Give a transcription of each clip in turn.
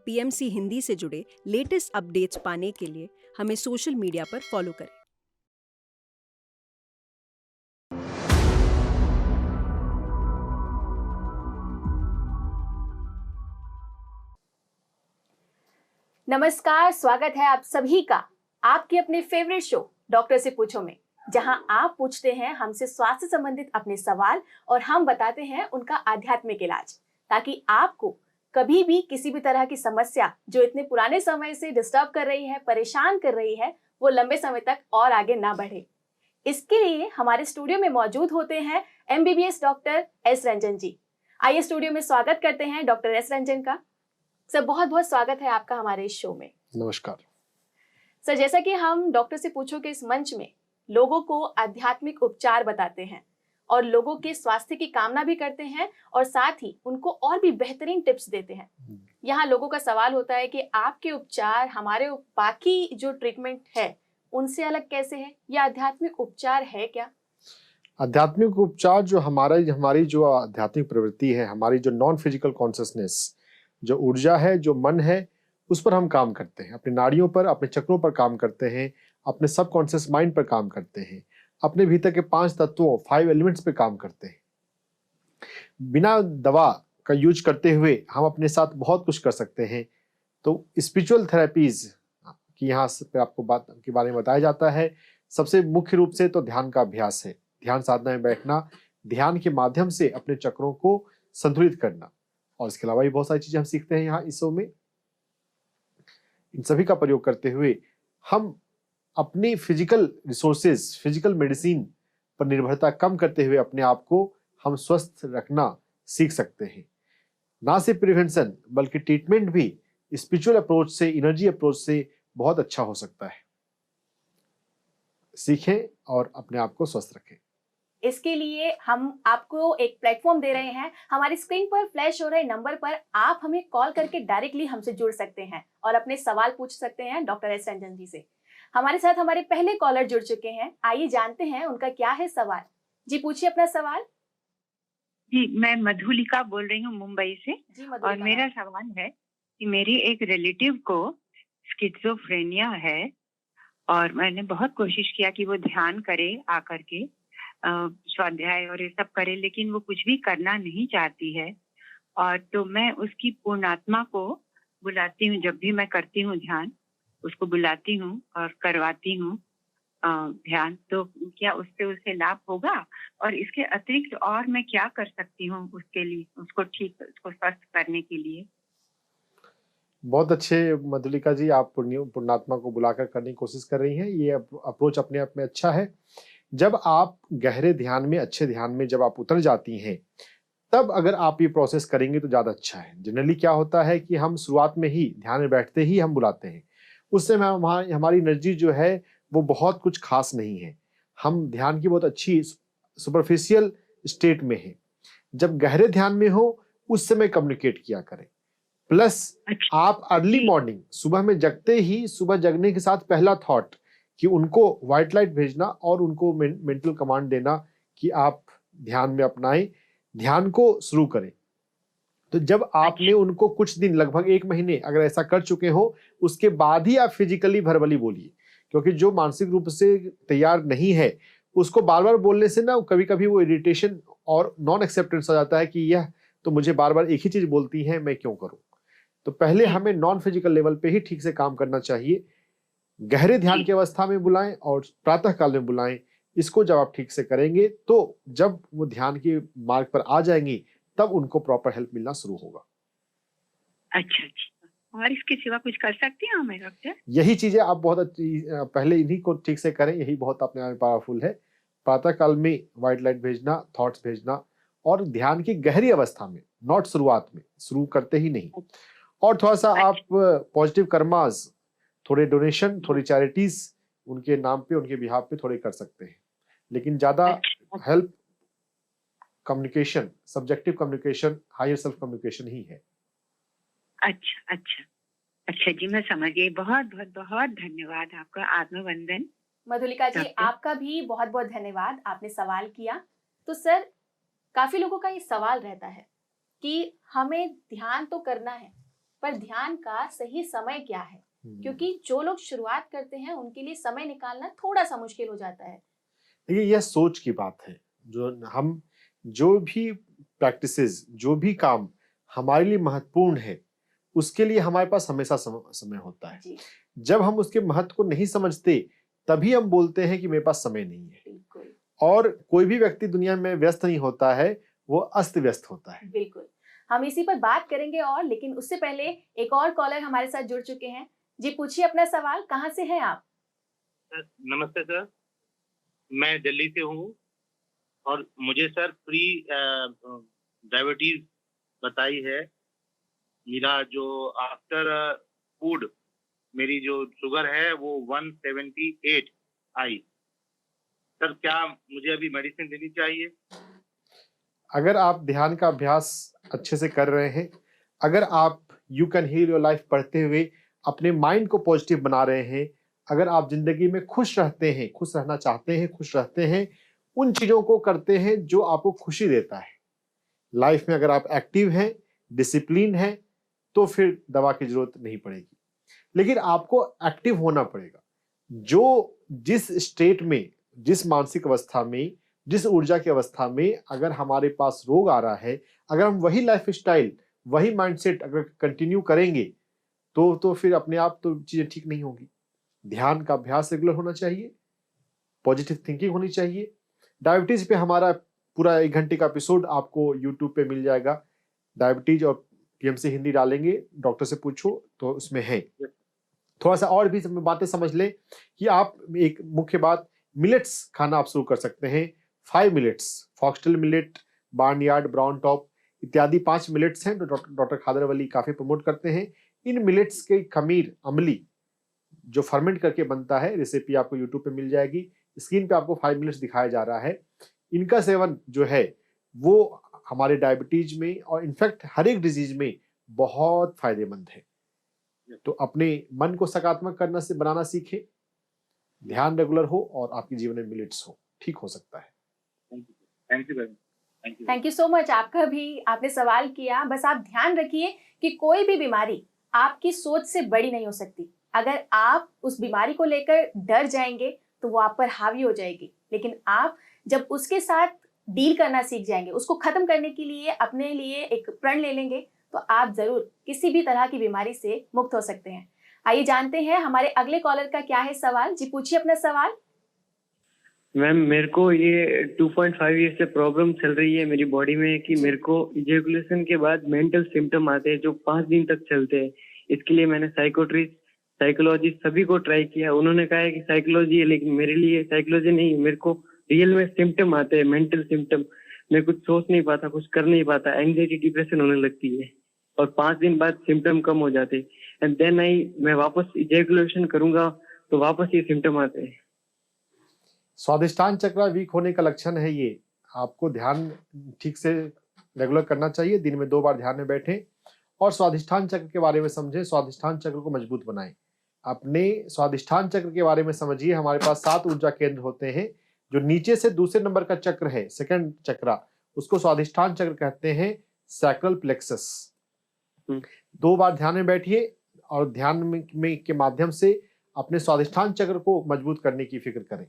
PMC Hindi से जुड़े latest updates पाने के लिए हमें सोशल मीडिया पर फॉलो करें। नमस्कार, स्वागत है आप सभी का आपके अपने फेवरेट शो डॉक्टर से पूछो में, जहां आप पूछते हैं हमसे स्वास्थ्य संबंधित अपने सवाल और हम बताते हैं उनका आध्यात्मिक इलाज, ताकि आपको कभी भी किसी भी तरह की समस्या जो इतने पुराने समय से डिस्टर्ब कर रही है, परेशान कर रही है, वो लंबे समय तक और आगे ना बढ़े। इसके लिए हमारे स्टूडियो में मौजूद होते हैं MBBS डॉक्टर एस रंजन जी। आइए स्टूडियो में स्वागत करते हैं डॉक्टर एस रंजन का। सर, बहुत बहुत स्वागत है आपका हमारे इस शो में। नमस्कार सर, जैसा कि हम डॉक्टर से पूछो के इस मंच में लोगों को आध्यात्मिक उपचार बताते हैं और लोगों के स्वास्थ्य की कामना भी करते हैं और साथ ही उनको और भी बेहतरीन टिप्स देते हैं। यहाँ लोगों का सवाल होता है कि आपके उपचार हमारे बाकी जो ट्रीटमेंट है उनसे अलग कैसे है, या आध्यात्मिक उपचार है क्या? आध्यात्मिक उपचार जो हमारी जो आध्यात्मिक प्रवृत्ति है, हमारी जो नॉन फिजिकल कॉन्शियसनेस, जो ऊर्जा है, जो मन है, उस पर हम काम करते हैं। अपनी नाड़ियों पर, अपने चक्रों पर काम करते हैं, अपने सबकॉन्शियस माइंड पर काम करते हैं, अपने भीतर के 5 तत्वों 5 एलिमेंट्स पे काम करते हैं। बिना दवा का यूज करते हुए हम अपने साथ बहुत कुछ कर सकते हैं। तो स्पिरिचुअल थेरेपीज की यहाँ पे आपको बात के बारे में बताया जाता है। सबसे मुख्य रूप से तो ध्यान का अभ्यास है, ध्यान साधना में बैठना, ध्यान के माध्यम से अपने चक्रों को संतुलित करना, और इसके अलावा भी बहुत सारी चीजें हम सीखते हैं यहाँ इस शो में। इन सभी का प्रयोग करते हुए हम अपनी फिजिकल रिसोर्सेज, फिजिकल मेडिसिन पर निर्भरता कम करते हुए अपने आप को हम स्वस्थ रखना सीख सकते हैं। ना सिर्फ प्रिवेंशन बल्कि ट्रीटमेंट भी स्पिरिचुअल अप्रोच से, एनर्जी अप्रोच से बहुत अच्छा हो सकता है। सीखें और अपने आप को स्वस्थ रखें। इसके लिए हम आपको एक प्लेटफॉर्म दे रहे हैं। हमारी स्क्रीन पर फ्लैश हो रहे नंबर पर आप हमें कॉल करके डायरेक्टली हमसे जुड़ सकते हैं और अपने सवाल पूछ सकते हैं डॉक्टर एस रंजन जी से। हमारे साथ हमारे पहले कॉलर जुड़ चुके हैं, आइए जानते हैं उनका क्या है सवाल। जी, पूछिए अपना सवाल। जी, मैं मधुलिका बोल रही हूँ मुंबई से। जी, और मेरा सवाल है कि मेरी एक रिलेटिव को स्किज़ोफ्रेनिया है और मैंने बहुत कोशिश किया कि वो ध्यान करे आकर के, स्वाध्याय और ये सब करे, लेकिन वो कुछ भी करना नहीं चाहती है। और तो मैं उसकी पूर्णात्मा को बुलाती हूँ, जब भी मैं करती हूँ ध्यान उसको बुलाती हूँ और करवाती हूँ ध्यान। तो क्या उससे उसे लाभ होगा? और इसके अतिरिक्त और मैं क्या कर सकती हूँ उसके लिए, उसको स्वस्थ करने के लिए? बहुत अच्छे मधुलिका जी, आप पूर्णात्मा को बुलाकर करने की कोशिश कर रही हैं। ये अप्रोच अपने आप में अच्छा है। जब आप गहरे ध्यान में, अच्छे ध्यान में जब आप उतर जाती हैं, तब अगर आप ये प्रोसेस करेंगे तो ज़्यादा अच्छा है। जनरली क्या होता है कि हम शुरुआत में ही ध्यान में बैठते ही हम बुलाते हैं, उससे हमारी एनर्जी जो है वो बहुत कुछ खास नहीं है। हम ध्यान की बहुत अच्छी सुपरफिशियल स्टेट में हैं। जब गहरे ध्यान में हो उस समय कम्युनिकेट किया करें। प्लस आप अर्ली मॉर्निंग, सुबह में जगते ही, सुबह जगने के साथ पहला थॉट कि उनको व्हाइट लाइट भेजना और उनको मेंटल कमांड देना कि आप ध्यान में अपनाएं, ध्यान को शुरू करें। तो जब आपने उनको कुछ दिन, लगभग 1 महीने अगर ऐसा कर चुके हो, उसके बाद ही आप फिजिकली वर्बली बोलिए, क्योंकि जो मानसिक रूप से तैयार नहीं है उसको बार बार बोलने से ना कभी कभी वो इरिटेशन और नॉन एक्सेप्टेंस आ जाता है कि यह तो मुझे बार बार एक ही चीज बोलती है, मैं क्यों करूं। तो पहले हमें नॉन फिजिकल लेवल पे ही ठीक से काम करना चाहिए। गहरे ध्यान की अवस्था में बुलाएं और प्रातः काल में बुलाएं। इसको जब आप ठीक से करेंगे तो जब वो ध्यान के मार्ग पर आ जाएंगी तब उनको प्रॉपर हेल्प मिलना शुरू होगा। अच्छा, और इसके सिवा कुछ कर सकती हैं हमें डॉक्टर? यही चीजें आप बहुत अच्छी, पहले इन्हीं को ठीक से करें, यही बहुत अपने आप में पावरफुल है। प्रातः काल में व्हाइट लाइट भेजना, थॉट्स भेजना, और ध्यान की गहरी अवस्था में, नॉट शुरुआत में, शुरू करते ही नहीं। और थोड़ा सा आप पॉजिटिव कर्मास, थोड़े डोनेशन, थोड़ी चैरिटीज उनके नाम पे, उनके बिहाफ पे थोड़े कर सकते हैं। लेकिन ज्यादा help communication, subjective communication, higher self communication ही है। अच्छा जी, मैं समझ गई। बहुत बहुत बहुत धन्यवाद आपका। आत्मवंदन। मधुलिका जी, आपका भी बहुत बहुत धन्यवाद, आपने सवाल किया। तो सर, काफी लोगों का ये सवाल रहता है कि हमें ध्यान तो करना है पर ध्यान का सही समय क्या है? क्योंकि जो लोग शुरुआत करते हैं उनके लिए समय निकालना थोड़ा सा मुश्किल हो जाता है। देखिए, यह सोच की बात है। जो भी प्रैक्टिसेस, जो भी काम हमारे लिए महत्वपूर्ण है, उसके लिए हमारे पास हमेशा समय होता है। जी, जब हम उसके महत्व को नहीं समझते, तभी हम बोलते हैं कि मेरे पास समय नहीं है। बिल्कुल, और कोई भी व्यक्ति दुनिया में व्यस्त नहीं होता है, वो अस्त व्यस्त होता है। बिल्कुल। हम इसी पर बात करेंगे और लेकिन उससे पहले एक और कॉलर हमारे साथ जुड़ चुके हैं। जी, पूछिए अपना सवाल, कहाँ से हैं आप? सर, नमस्ते सर। मैं दिल्ली से हूँ और मुझे सर प्री डायबिटीज बताई है। मेरा जो आफ्टर फूड मेरी जो शुगर है वो 178 आई। सर, क्या मुझे अभी मेडिसिन लेनी चाहिए? अगर आप ध्यान का अभ्यास अच्छे से कर रहे हैं, अगर आप you can heal your life पढ़ते हुए अपने माइंड को पॉजिटिव बना रहे हैं, अगर आप जिंदगी में खुश रहते हैं, खुश रहना चाहते हैं, खुश रहते हैं, उन चीजों को करते हैं जो आपको खुशी देता है लाइफ में, अगर आप एक्टिव हैं, डिसिप्लिन हैं, तो फिर दवा की जरूरत नहीं पड़ेगी। लेकिन आपको एक्टिव होना पड़ेगा। जिस स्टेट में, जिस मानसिक अवस्था में, जिस ऊर्जा की अवस्था में अगर हमारे पास रोग आ रहा है, अगर हम वही लाइफ स्टाइल, वही माइंडसेट अगर कंटिन्यू करेंगे, तो फिर अपने आप तो चीजें ठीक नहीं होगी। ध्यान का अभ्यास रेगुलर होना चाहिए, पॉजिटिव थिंकिंग होनी चाहिए। डायबिटीज पे हमारा पूरा 1 घंटे का एपिसोड आपको यूट्यूब पे मिल जाएगा। डायबिटीज और पीएमसी हिंदी डालेंगे, डॉक्टर से पूछो, तो उसमें है। थोड़ा सा और भी बातें समझ लें कि आप, एक मुख्य बात, मिलेट्स खाना आप शुरू कर सकते हैं। 5 millets, foxtail millet, barnyard, brown top इत्यादि 5 मिलेट्स हैं जो डॉक्टर खादरवली काफी प्रमोट करते हैं। इन मिलेट्स के खमीर, अमली जो फर्मेंट करके बनता है, रेसिपी आपको यूट्यूब पे मिल जाएगी। स्क्रीन पे आपको 5 मिलेट्स दिखाया जा रहा है। इनका सेवन जो है वो हमारे डायबिटीज में और इनफैक्ट हर एक डिजीज में बहुत फायदेमंद है। तो अपने मन को सकारात्मक करना से बनाना सीखें, ध्यान रेगुलर हो और आपके जीवन में मिलेट्स हो, ठीक हो सकता है। Thank you very much. Thank you so much. आपका भी, आपने सवाल किया। बस आप ध्यान रखिए कि कोई भी बीमारी आपकी सोच से बड़ी नहीं हो सकती। अगर आप उस बीमारी को लेकर डर जाएंगे तो वो आप पर हावी हो जाएगी, लेकिन आप जब उसके साथ डील करना सीख जाएंगे, उसको खत्म करने के लिए अपने लिए एक प्रण ले लेंगे, तो आप जरूर किसी भी तरह की बीमारी से मुक्त हो सकते हैं। आइए जानते हैं हमारे अगले कॉलर का क्या है सवाल। जी, पूछिए अपना सवाल। मैम, मेरे को ये 2.5 ईयर से प्रॉब्लम चल रही है मेरी बॉडी में कि मेरे को इजैकुलेशन के बाद मेंटल सिम्टम आते हैं जो 5 दिन तक चलते हैं। इसके लिए मैंने साइकोट्रिस्ट, साइकोलॉजिस्ट सभी को ट्राई किया। उन्होंने कहा है कि साइकोलॉजी है, लेकिन मेरे लिए साइकोलॉजी नहीं, मेरे को रियल में सिम्टम आते हैं, मेंटल सिम्टम। मैं कुछ सोच नहीं पाता, कुछ कर नहीं पाता, एंग्जाइटी, डिप्रेशन होने लगती है और 5 दिन बाद सिम्टम कम हो जाते हैं। एंड देन मैं वापस इजैकुलेशन करूंगा तो वापस ये सिम्टम आते हैं। स्वादिष्टान चक्र वीक होने का लक्षण है ये। आपको ध्यान ठीक से रेगुलर करना चाहिए। दिन में 2 बार ध्यान में बैठें और स्वादिष्टान चक्र के बारे में समझें, स्वादिष्टान चक्र को मजबूत बनाएं। अपने स्वादिष्टान चक्र के बारे में समझिए। हमारे पास 7 ऊर्जा केंद्र होते हैं। जो नीचे से दूसरे नंबर का चक्र है, सेकंड चक्र, उसको स्वादिष्टान चक्र कहते हैं, सैक्रल प्लेक्सस। 2 बार ध्यान में बैठिए और ध्यान में के माध्यम से अपने स्वादिष्टान चक्र को मजबूत करने की फिक्र करें।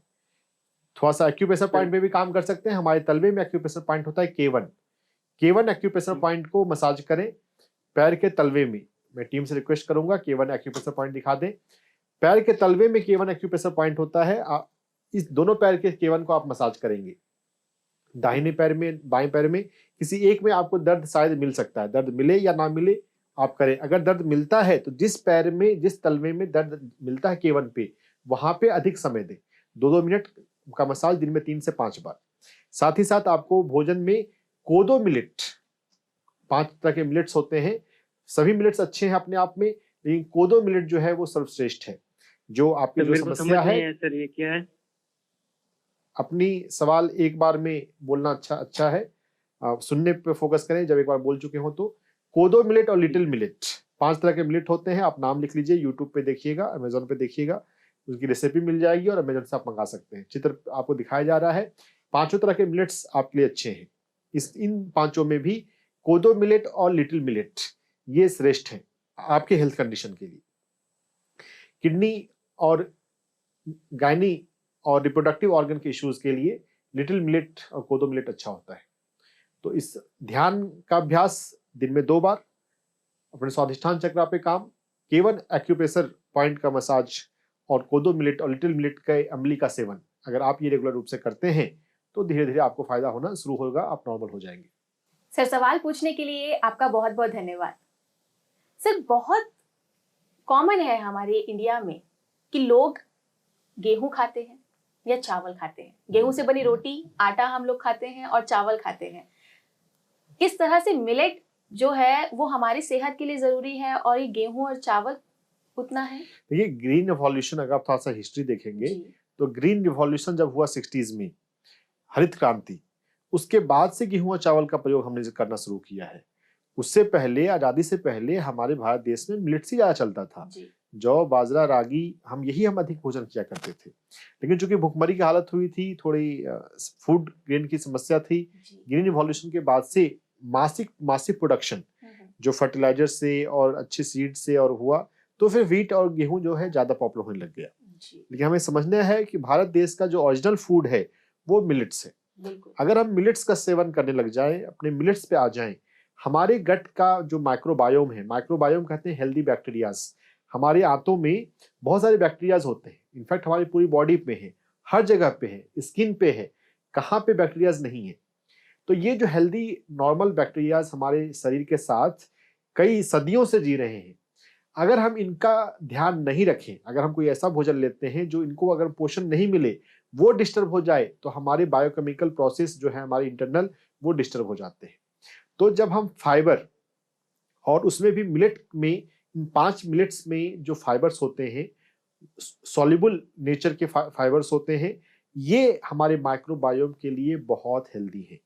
थोड़ा सा एक्यूप्रेशर पॉइंट में भी काम कर सकते हैं। हमारे तलवे में एक्यूप्रेशर पॉइंट होता है K1 एक्यूप्रेशर पॉइंट को मसाज करें पैर के तलवे में। मैं टीम से रिक्वेस्ट करूंगा K1 एक्यूप्रेशर पॉइंट दिखा दें। पैर के तलवे में K1 एक्यूप्रेशर पॉइंट होता है। इस दोनों पैर के K1 को आप मसाज करेंगे। दाहिने पैर में, बाएं पैर में, किसी एक में आपको दर्द शायद मिल सकता है। दर्द मिले या ना मिले आप करें। अगर दर्द मिलता है तो जिस पैर में, जिस तलवे में दर्द मिलता है K1 पे, वहां पे अधिक समय दें। 2-2 मिनट का मसाज दिन में 3 से 5 बार। साथ ही साथ आपको भोजन में कोदो मिलेट, 5 तरह के मिलेट्स होते हैं। सभी मिलेट्स अच्छे हैं अपने आप में, लेकिन कोदो मिलेट जो है वो सर्वश्रेष्ठ है। जो आपकी जो समस्या है, सर ये क्या है? अपनी सवाल एक बार में बोलना अच्छा है। सुनने पे फोकस करें। जब एक बार बोल चुके हो तो कोदो मिलेट और लिटिल मिलेट, 5 तरह के मिलेट होते हैं। आप नाम लिख लीजिए, यूट्यूब पे देखिएगा, अमेजोन पे देखिएगा, उसकी रेसिपी मिल जाएगी और अमेजोन से आप मंगा सकते हैं। चित्र आपको दिखाया जा रहा है। 5 तरह के मिलेट्स आपके लिए अच्छे हैं। इन 5 में भी कोदो मिलेट और लिटिल मिलेट ये श्रेष्ठ हैं। आपके हेल्थ कंडीशन के लिए। किडनी और गायनी और रिप्रोडक्टिव ऑर्गन के इश्यूज के लिए लिटिल मिलेट और कोदो मिलेट अच्छा होता है। तो इस ध्यान का अभ्यास दिन में 2 बार, अपने स्वाधिष्ठान चक्र पे काम, केवल एक्यूप्रेशर पॉइंट का मसाज और कोदो मिलेट और लिटिल मिलेट के अम्ली का सेवन, अगर आप ये रेगुलर रूप से करते हैं तो धीरे धीरे आपको फायदा होना शुरू होगा, आप नॉर्मल हो जाएंगे। सर, सवाल पूछने के लिए आपका बहुत बहुत धन्यवाद। सर, बहुत कॉमन है हमारे इंडिया में कि लोग गेहूं खाते हैं या चावल खाते हैं। गेहूं से बनी रोटी, आटा हम लोग खाते हैं और चावल खाते हैं। इस तरह से मिलेट जो है वो हमारी सेहत के लिए जरूरी है और ये गेहूं और चावल उतना है। देखिए, ग्रीन रिवॉल्यूशन अगर आप थोड़ा सा हिस्ट्री देखेंगे तो ग्रीन रिवॉल्यूशन जब हुआ 60s में, हरित क्रांति, उसके बाद से गेहूं और चावल का प्रयोग हमने करना शुरू किया है। उससे पहले, आजादी से पहले हमारे भारत देश में मिलेट्स ही ज्यादा चलता था। जौ, बाजरा, रागी, हम अधिक भोजन किया करते थे। लेकिन चूंकि भुखमरी की हालत हुई थी, थोड़ी फूड ग्रेन की समस्या थी, ग्रीन रिवॉल्यूशन के बाद से मासिक प्रोडक्शन जो फर्टिलाइजर से और अच्छे सीड से और हुआ, तो फिर व्हीट और गेहूं जो है ज्यादा पॉपुलर होने लग गया। लेकिन हमें समझना है कि भारत देश का जो ओरिजिनल फूड है वो मिलेट्स है। अगर हम मिलेट्स का सेवन करने लग जाएं, अपने मिलेट्स पे आ जाएं, हमारे गट का जो माइक्रोबायोम है, माइक्रोबायोम कहते हैं हेल्दी बैक्टीरियाज, हमारे आंतों में बहुत सारे बैक्टीरियाज होते हैं। इनफैक्ट हमारी पूरी बॉडी पे है, हर जगह पे है, स्किन पे है, कहाँ पे बैक्टीरियाज नहीं है। तो ये जो हेल्दी नॉर्मल बैक्टीरियाज हमारे शरीर के साथ कई सदियों से जी रहे हैं, अगर हम इनका ध्यान नहीं रखें, अगर हम कोई ऐसा भोजन लेते हैं जो इनको अगर पोषण नहीं मिले, वो डिस्टर्ब हो जाए, तो हमारे बायोकेमिकल प्रोसेस जो है हमारे इंटरनल, वो डिस्टर्ब हो जाते हैं। तो जब हम फाइबर, और उसमें भी मिलेट में, 5 मिलेट्स में जो फाइबर्स होते हैं, सॉल्युबल नेचर के फाइबर्स होते हैं, ये हमारे माइक्रोबायोम के लिए बहुत हेल्दी है।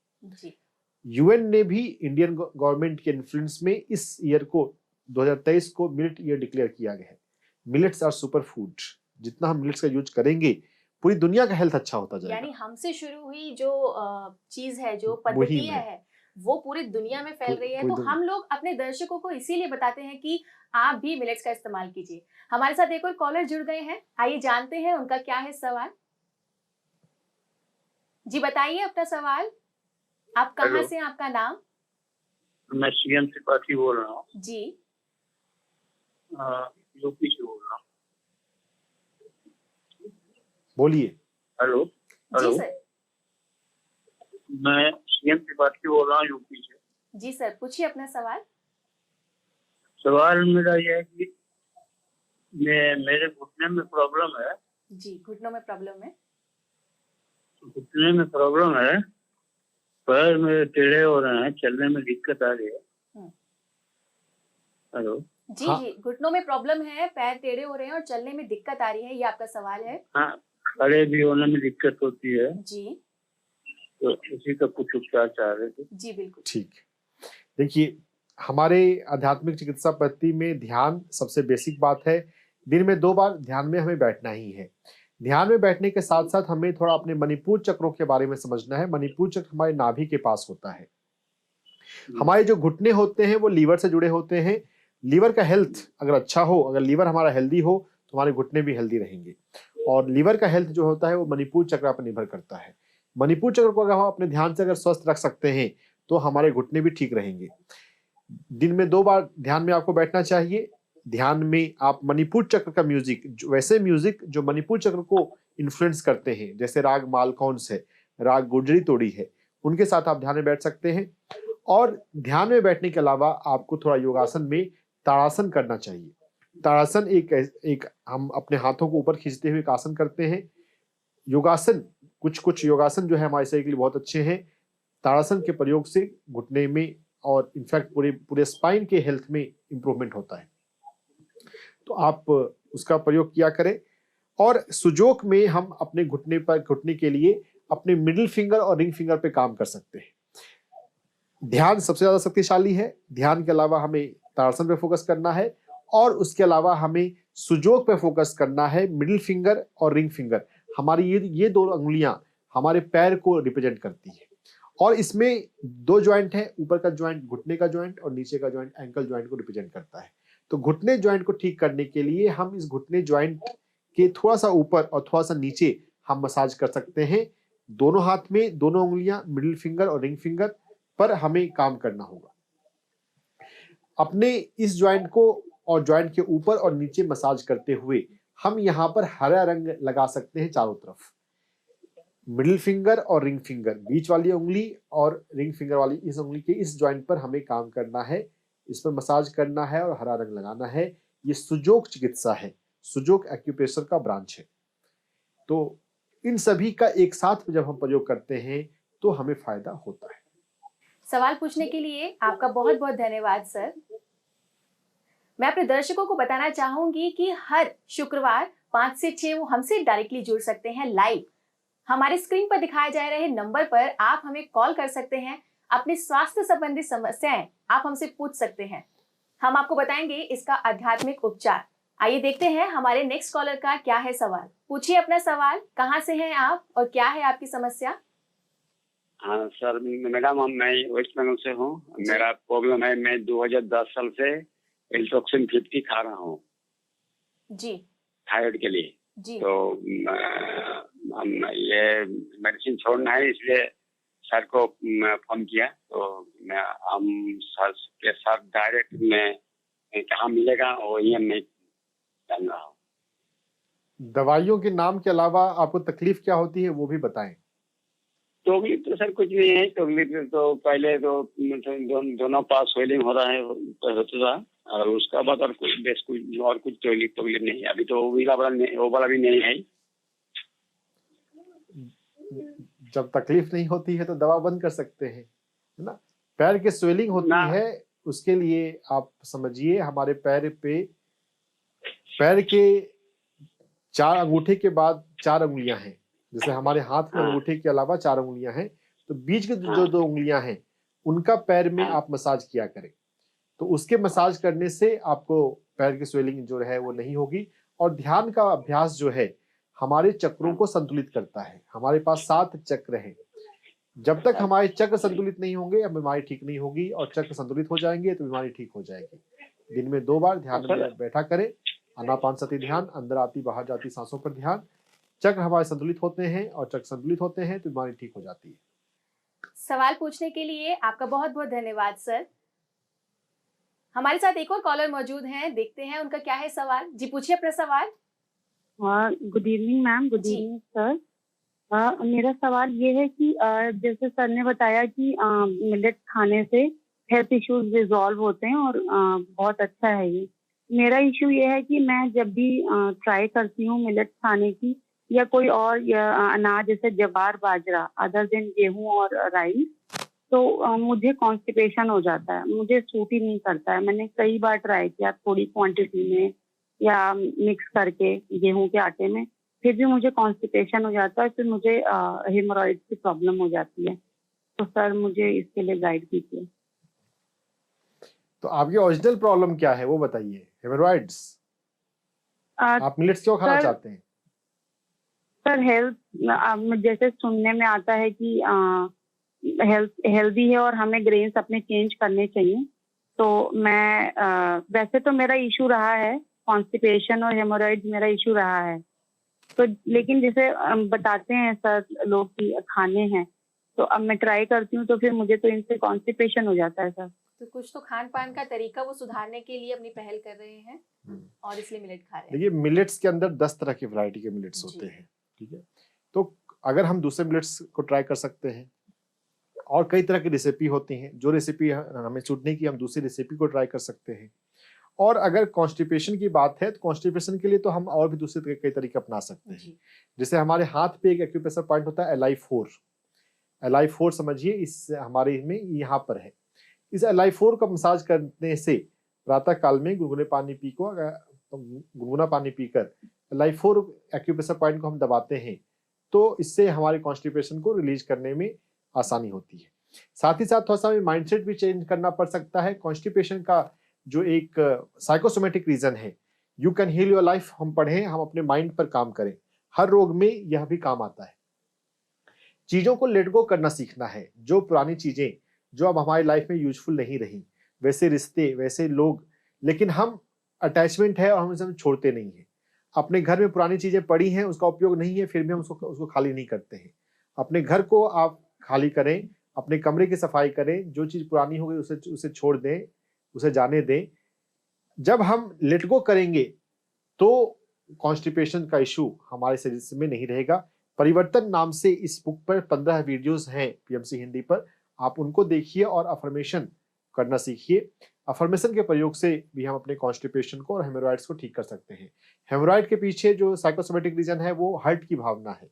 यूएन ने भी इंडियन गवर्नमेंट के इन्फ्लुएंस में इस ईयर को 2023 को मिलेट ईयर डिक्लेयर किया गया है। Millets are super food. जितना हम मिलेट्स का यूज करेंगे, पूरी दुनिया का हेल्थ अच्छा होता जाएगा। यानी हमसे शुरू हुई जो चीज है, जो पद्धतियां है, वो पूरी दुनिया में फैल रही है। तो हम लोग अपने दर्शकों को इसीलिए बताते हैं कि आप भी मिलेट्स का इस्तेमाल कीजिए। हमारे साथ एक और कॉलर जुड़ गए हैं, आइए जानते हैं उनका क्या है सवाल। जी बताइए अपना सवाल, आप कहाँ से, आपका नाम? मैं सीएम त्रिपाठी बोल रहा हूँ जी। यूपी से बोल रहा हूँ। बोलिए। हेलो जी सर। मैं सीएम त्रिपाठी बोल रहा हूँ यूपी से। जी सर, पूछिए अपना सवाल। सवाल मेरा यह है कि मेरे घुटने में प्रॉब्लम है। जी, घुटनों में प्रॉब्लम है। घुटने में प्रॉब्लम है, पैर मेरे टेढ़े हो रहे हैं, चलने में दिक्कत आ रही है। हेलो जी। हाँ। जी, घुटनों में प्रॉब्लम है, पैर टेढ़े हो रहे हैं और चलने में दिक्कत आ रही है, ये आपका सवाल है। हाँ, खड़े भी होने में दिक्कत होती है जी। तो उसी का कुछ उपचार चाह रहे थे। जी बिल्कुल। ठीक। देखिए, हमारे आध्यात्मिक चिकित्सा पद्धति में ध्यान सबसे बेसिक बात है। दिन में 2 बार ध्यान में हमें बैठना ही है। ध्यान में बैठने के साथ साथ हमें थोड़ा अपने मणिपुर चक्रों के बारे में समझना है। मणिपुर चक्र हमारे नाभि के पास होता है। हमारे जो घुटने होते हैं वो लीवर से जुड़े होते हैं। लीवर का हेल्थ अगर अच्छा हो, अगर लीवर हमारा हेल्दी हो, तो हमारे घुटने भी हेल्दी रहेंगे। और लीवर का हेल्थ जो होता है वो मणिपुर चक्र पर निर्भर करता है। मणिपुर चक्र को अगर हम अपने ध्यान से अगर स्वस्थ रख सकते हैं तो हमारे घुटने भी ठीक रहेंगे। दिन में 2 बार ध्यान में आपको बैठना चाहिए। ध्यान में आप मणिपुर चक्र का म्यूजिक, वैसे म्यूजिक जो मणिपुर चक्र को इन्फ्लुएंस करते हैं, जैसे राग मालकौंस है, राग गुर्जरी तोड़ी है, उनके साथ आप ध्यान में बैठ सकते हैं। और ध्यान में बैठने के अलावा आपको थोड़ा योगासन में ताड़ासन करना चाहिए। ताड़ासन एक हम अपने हाथों को ऊपर खींचते हुए एक आसन करते हैं। योगासन, कुछ योगासन जो है हमारे शरीर के लिए बहुत अच्छे हैं। ताड़ासन के प्रयोग से घुटने में और इनफैक्ट पूरे स्पाइन के हेल्थ में इंप्रूवमेंट होता है। तो आप उसका प्रयोग किया करें। और सुजोक में हम अपने घुटने के लिए अपने मिडिल फिंगर और रिंग फिंगर पे काम कर सकते हैं। ध्यान सबसे ज्यादा शक्तिशाली है। ध्यान के अलावा हमें ताड़ासन पे फोकस करना है और उसके अलावा हमें सुजोक पे फोकस करना है। मिडिल फिंगर और रिंग फिंगर, हमारी ये 2 अंगुलियां हमारे पैर को रिप्रेजेंट करती है। और इसमें 2 ज्वाइंट है, ऊपर का ज्वाइंट घुटने का ज्वाइंट और नीचे का ज्वाइंट एंकल ज्वाइंट को रिप्रेजेंट करता है। तो घुटने ज्वाइंट को ठीक करने के लिए हम इस घुटने ज्वाइंट के थोड़ा सा ऊपर और थोड़ा सा नीचे हम मसाज कर सकते हैं। दोनों हाथ में दोनों उंगलियां, मिडिल फिंगर और रिंग फिंगर पर हमें काम करना होगा। अपने इस ज्वाइंट को और ज्वाइंट के ऊपर और नीचे मसाज करते हुए हम यहाँ पर हरा रंग लगा सकते हैं चारों तरफ। मिडिल फिंगर और रिंग फिंगर, बीच वाली उंगली और रिंग फिंगर वाली इस उंगली के इस ज्वाइंट पर हमें काम करना है, इस पर मसाज करना है और हरा रंग लगाना है। ये सुजोग चिकित्सा है, सुजोग एक्यूप्रेशर का ब्रांच है। तो इन सभी का एक साथ जब हम प्रयोग करते हैं तो हमें फायदा होता है। सवाल पूछने के लिए आपका बहुत बहुत धन्यवाद सर। मैं अपने दर्शकों को बताना चाहूंगी कि हर शुक्रवार 5 से 6 वो हमसे डायरेक्टली जुड़ सकते हैं लाइव। हमारे स्क्रीन पर दिखाए जा रहे नंबर पर आप हमें कॉल कर सकते हैं, अपने स्वास्थ्य संबंधी समस्याएं आप हमसे पूछ सकते हैं, हम आपको बताएंगे इसका आध्यात्मिक उपचार। आइए देखते हैं हमारे नेक्स्ट कॉलर का क्या है सवाल। पूछिए अपना सवाल, कहाँ से हैं आप और क्या है आपकी समस्या? हाँ सर, मैडम मैं वेस्ट बंगाल से हूँ। मेरा प्रॉब्लम है, मैं 2010 साल से एल्ट्रोक्सिन 50 खा रहा हूँ जी, थायराइड के लिए जी। तो हम ये मेडिसिन छोड़ना है, इसलिए सर को फोन किया। तो मैं हम सर के साथ डायरेक्ट में कहाँ मिलेगा और ये मैं जान रहा हूँ। दवाइयों के नाम के अलावा आपको तकलीफ क्या होती है वो भी बताएं। तकलीफ तो सर कुछ नहीं है, तकलीफ तो पहले तो दोनों पास स्वेलिंग हो रहा है, होता था, और उसका बाद और कुछ बेस कुछ और कुछ तकलीफ नहीं है। अभी तो वो वाला भी नहीं है। जब तकलीफ नहीं होती है तो दवा बंद कर सकते हैं, है ना। पैर के स्वेलिंग होती है, उसके लिए आप समझिए हमारे पैर के 4 अंगूठे के बाद 4 उंगलियां हैं। जैसे हमारे हाथ में अंगूठे के अलावा 4 उंगलियां हैं, तो बीच के जो 2 उंगलियां हैं उनका पैर में आप मसाज किया करें। तो उसके मसाज करने से आपको पैर की स्वेलिंग जो है वो नहीं होगी। और ध्यान का अभ्यास जो है हमारे चक्रों को संतुलित करता है। हमारे पास 7 चक्र हैं। जब तक हमारे चक्र संतुलित नहीं होंगे बीमारी ठीक नहीं होगी, और चक्र संतुलित हो जाएंगे तो बीमारी ठीक हो जाएगी। दिन में 2 बार ध्यान में बैठा करें, आनापानसति ध्यान, अंदर आती बाहर जाती सांसों पर ध्यान। चक्र हमारे संतुलित होते हैं और चक्र संतुलित होते हैं तो बीमारी ठीक हो जाती है। सवाल पूछने के लिए आपका बहुत बहुत धन्यवाद सर। हमारे साथ एक और कॉलर मौजूद हैं, देखते हैं उनका क्या है सवाल। जी पूछिए अपना सवाल। Good evening ma'am. Good evening sir. मेरा सवाल ये है कि जैसे सर ने बताया कि मिलेट खाने से हेल्थ इश्यूज रिजॉल्व होते हैं और बहुत अच्छा है ये। मेरा इशू ये है कि मैं जब भी ट्राई करती हूँ मिलेट खाने की या कोई और अनाज जैसे ज्वार बाजरा अदर देन गेहूं और राइस, तो मुझे कॉन्स्टिपेशन हो जाता है, मुझे सूट ही नहीं करता है। मैंने कई बार ट्राई किया थोड़ी क्वांटिटी में या मिक्स करके गेहूं के आटे में, फिर भी मुझे कॉन्स्टिपेशन हो जाता है, फिर मुझे हेमोरॉइड की प्रॉब्लम हो जाती है। तो सर मुझे इसके लिए गाइड कीजिए। तो आपकी ओरिजिनल प्रॉब्लम क्या है वो बताइए। हेमोरॉइड्स, आप मिलेट्स क्यों खाना चाहते हैं? सर हेल्थ, जैसे सुनने में आता है कि हेल्दी है और हमें ग्रेन्स अपने चेंज करने चाहिए। तो मैं वैसे तो मेरा इशू रहा है कॉन्स्टिपेशन और हेमोरॉइड, मेरा इशू रहा है। तो लेकिन जैसे बताते हैं सर लोग कि खाने हैं, तो अब मैं ट्राई करती हूँ तो फिर मुझे तो इनसे कॉन्स्टिपेशन हो जाता है सर। तो कुछ तो खान पान का तरीका वो सुधारने के लिए अपनी पहल कर रहे हैं और इसलिए मिलेट खा रहे हैं। देखिए मिलेट्स के अंदर 10 तरह की वैरायटी के मिलेट्स होते हैं, ठीक है। तो अगर हम दूसरे मिलेट्स को ट्राई कर सकते हैं, और कई तरह की रेसिपी होती हैं, जो रेसिपी हमें सूट नहीं की हम दूसरी रेसिपी को ट्राई कर सकते हैं। और अगर कॉन्स्टिपेशन की बात है तो कॉन्स्टिपेशन के लिए तो हम और भी दूसरे कई तरीके अपना सकते हैं। जैसे हमारे हाथ पे एक एक्यूप्रेशर पॉइंट होता है LI4 समझिए, इस हमारे में यहाँ पर है। इस LI4 का मसाज करने से प्रातः काल में गुनगुना पानी पीकर LI4 एक्यूप्रेशर पॉइंट को हम दबाते हैं तो इससे हमारे कॉन्स्टिपेशन को रिलीज करने में आसानी होती है। साथ ही साथ थोड़ा सा माइंडसेट भी चेंज करना पड़ सकता है। कॉन्स्टिपेशन का जो एक साइकोसोमेटिक रीजन है, you can heal your life, हम पढ़ें, हम अपने माइंड पर काम करें। हर रोग में यह भी काम आता है। चीजों को लेट गो करना सीखना है। जो पुरानी चीजें जो अब हमारी लाइफ में यूजफुल नहीं रही, वैसे रिश्ते, वैसे लोग, लेकिन हम अटैचमेंट है और हम उसे छोड़ते नहीं हैं। अपने घर में पुरानी चीजें पड़ी हैं, उसका उपयोग नहीं है, फिर भी हम उसको खाली नहीं करते हैं। अपने घर को आप खाली करें, अपने कमरे की सफाई करें, जो चीज पुरानी हो गई उसे छोड़ दें, उसे जाने दें। जब हम लेट गो करेंगे तो कॉन्स्टिपेशन का इशू हमारे शरीर में नहीं रहेगा। परिवर्तन नाम से इस बुक पर 15 वीडियोस हैं पीएमसी हिंदी पर, आप उनको देखिए और अफर्मेशन करना सीखिए। अफर्मेशन के प्रयोग से भी हम अपने कॉन्स्टिपेशन को और हेमोरॉइड्स को ठीक कर सकते हैं। हेमोरॉइड के पीछे जो साइकोसोमेटिक रीजन है वो हर्ट की भावना है।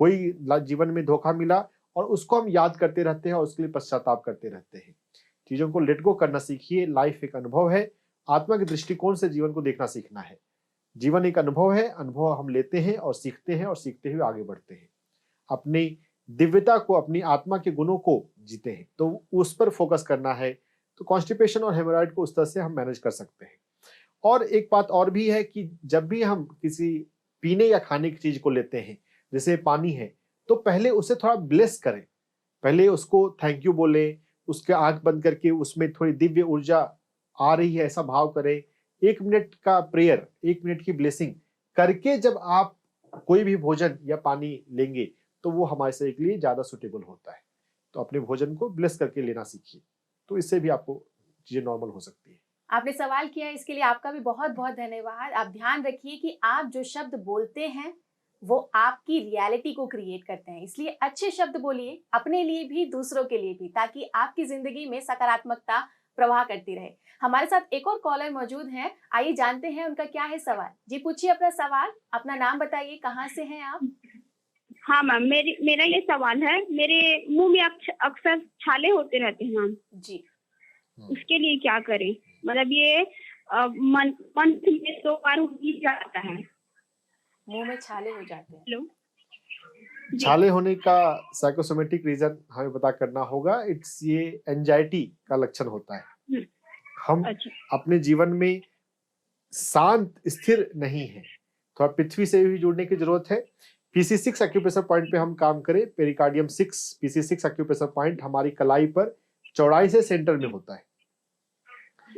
कोई जीवन में धोखा मिला और उसको हम याद करते रहते हैं और उसके लिए पश्चाताप करते रहते हैं। चीजों को लेट गो करना सीखिए। लाइफ एक अनुभव है, आत्मा के दृष्टिकोण से जीवन को देखना सीखना है। जीवन एक अनुभव है, अनुभव हम लेते हैं और सीखते हैं और सीखते हुए आगे बढ़ते हैं। अपनी दिव्यता को, अपनी आत्मा के गुणों को जीते हैं, तो उस पर फोकस करना है। तो कॉन्स्टिपेशन और हेमोरॉइड को उस तरह से हम मैनेज कर सकते हैं। और एक बात और भी है कि जब भी हम किसी पीने या खाने की चीज को लेते हैं, जैसे पानी है, तो पहले उसे थोड़ा ब्लेस करें, पहले उसको थैंक यू बोले, उसके आंख बंद करके उसमें थोड़ी दिव्य ऊर्जा आ रही है ऐसा भाव करें। 1 मिनट का प्रेयर, 1 मिनट की ब्लेसिंग करके जब आप कोई भी भोजन या पानी लेंगे तो वो हमारे शरीर के लिए ज्यादा सुटेबल होता है। तो अपने भोजन को ब्लेस करके लेना सीखिए, तो इससे भी आपको चीजें नॉर्मल हो सकती है। आपने सवाल किया, इसके लिए आपका भी बहुत बहुत धन्यवाद। आप ध्यान रखिए कि आप जो शब्द बोलते हैं वो आपकी रियलिटी को क्रिएट करते हैं, इसलिए अच्छे शब्द बोलिए, अपने लिए भी दूसरों के लिए भी, ताकि आपकी जिंदगी में सकारात्मकता प्रवाह करती रहे। हमारे साथ एक और कॉलर मौजूद हैं, आइए जानते हैं उनका क्या है सवाल। जी पूछिए अपना सवाल, अपना नाम बताइए, कहाँ से हैं आप? हाँ मैम, मेरा ये सवाल है, मेरे मुंह में अक्सर छाले होते रहते हैं मैम जी, उसके लिए क्या करें? मतलब ये मंथ में 2 बार हो ही जाता है, मुंह में छाले हो जाते हैं। हेलो, छाले होने का साइकोसोमेटिक रीजन हमें पता करना होगा। इट्स ये एंजाइटी का लक्षण होता है। हम अपने जीवन में शांत स्थिर नहीं है, थोड़ा पृथ्वी से भी जुड़ने की जरूरत है। PC6 एक्यूप्रेशर पॉइंट पे हम काम करें। पेरिकार्डियम 6 PC6 एक्यूप्रेशर पॉइंट हमारी कलाई पर चौड़ाई से सेंटर में होता है।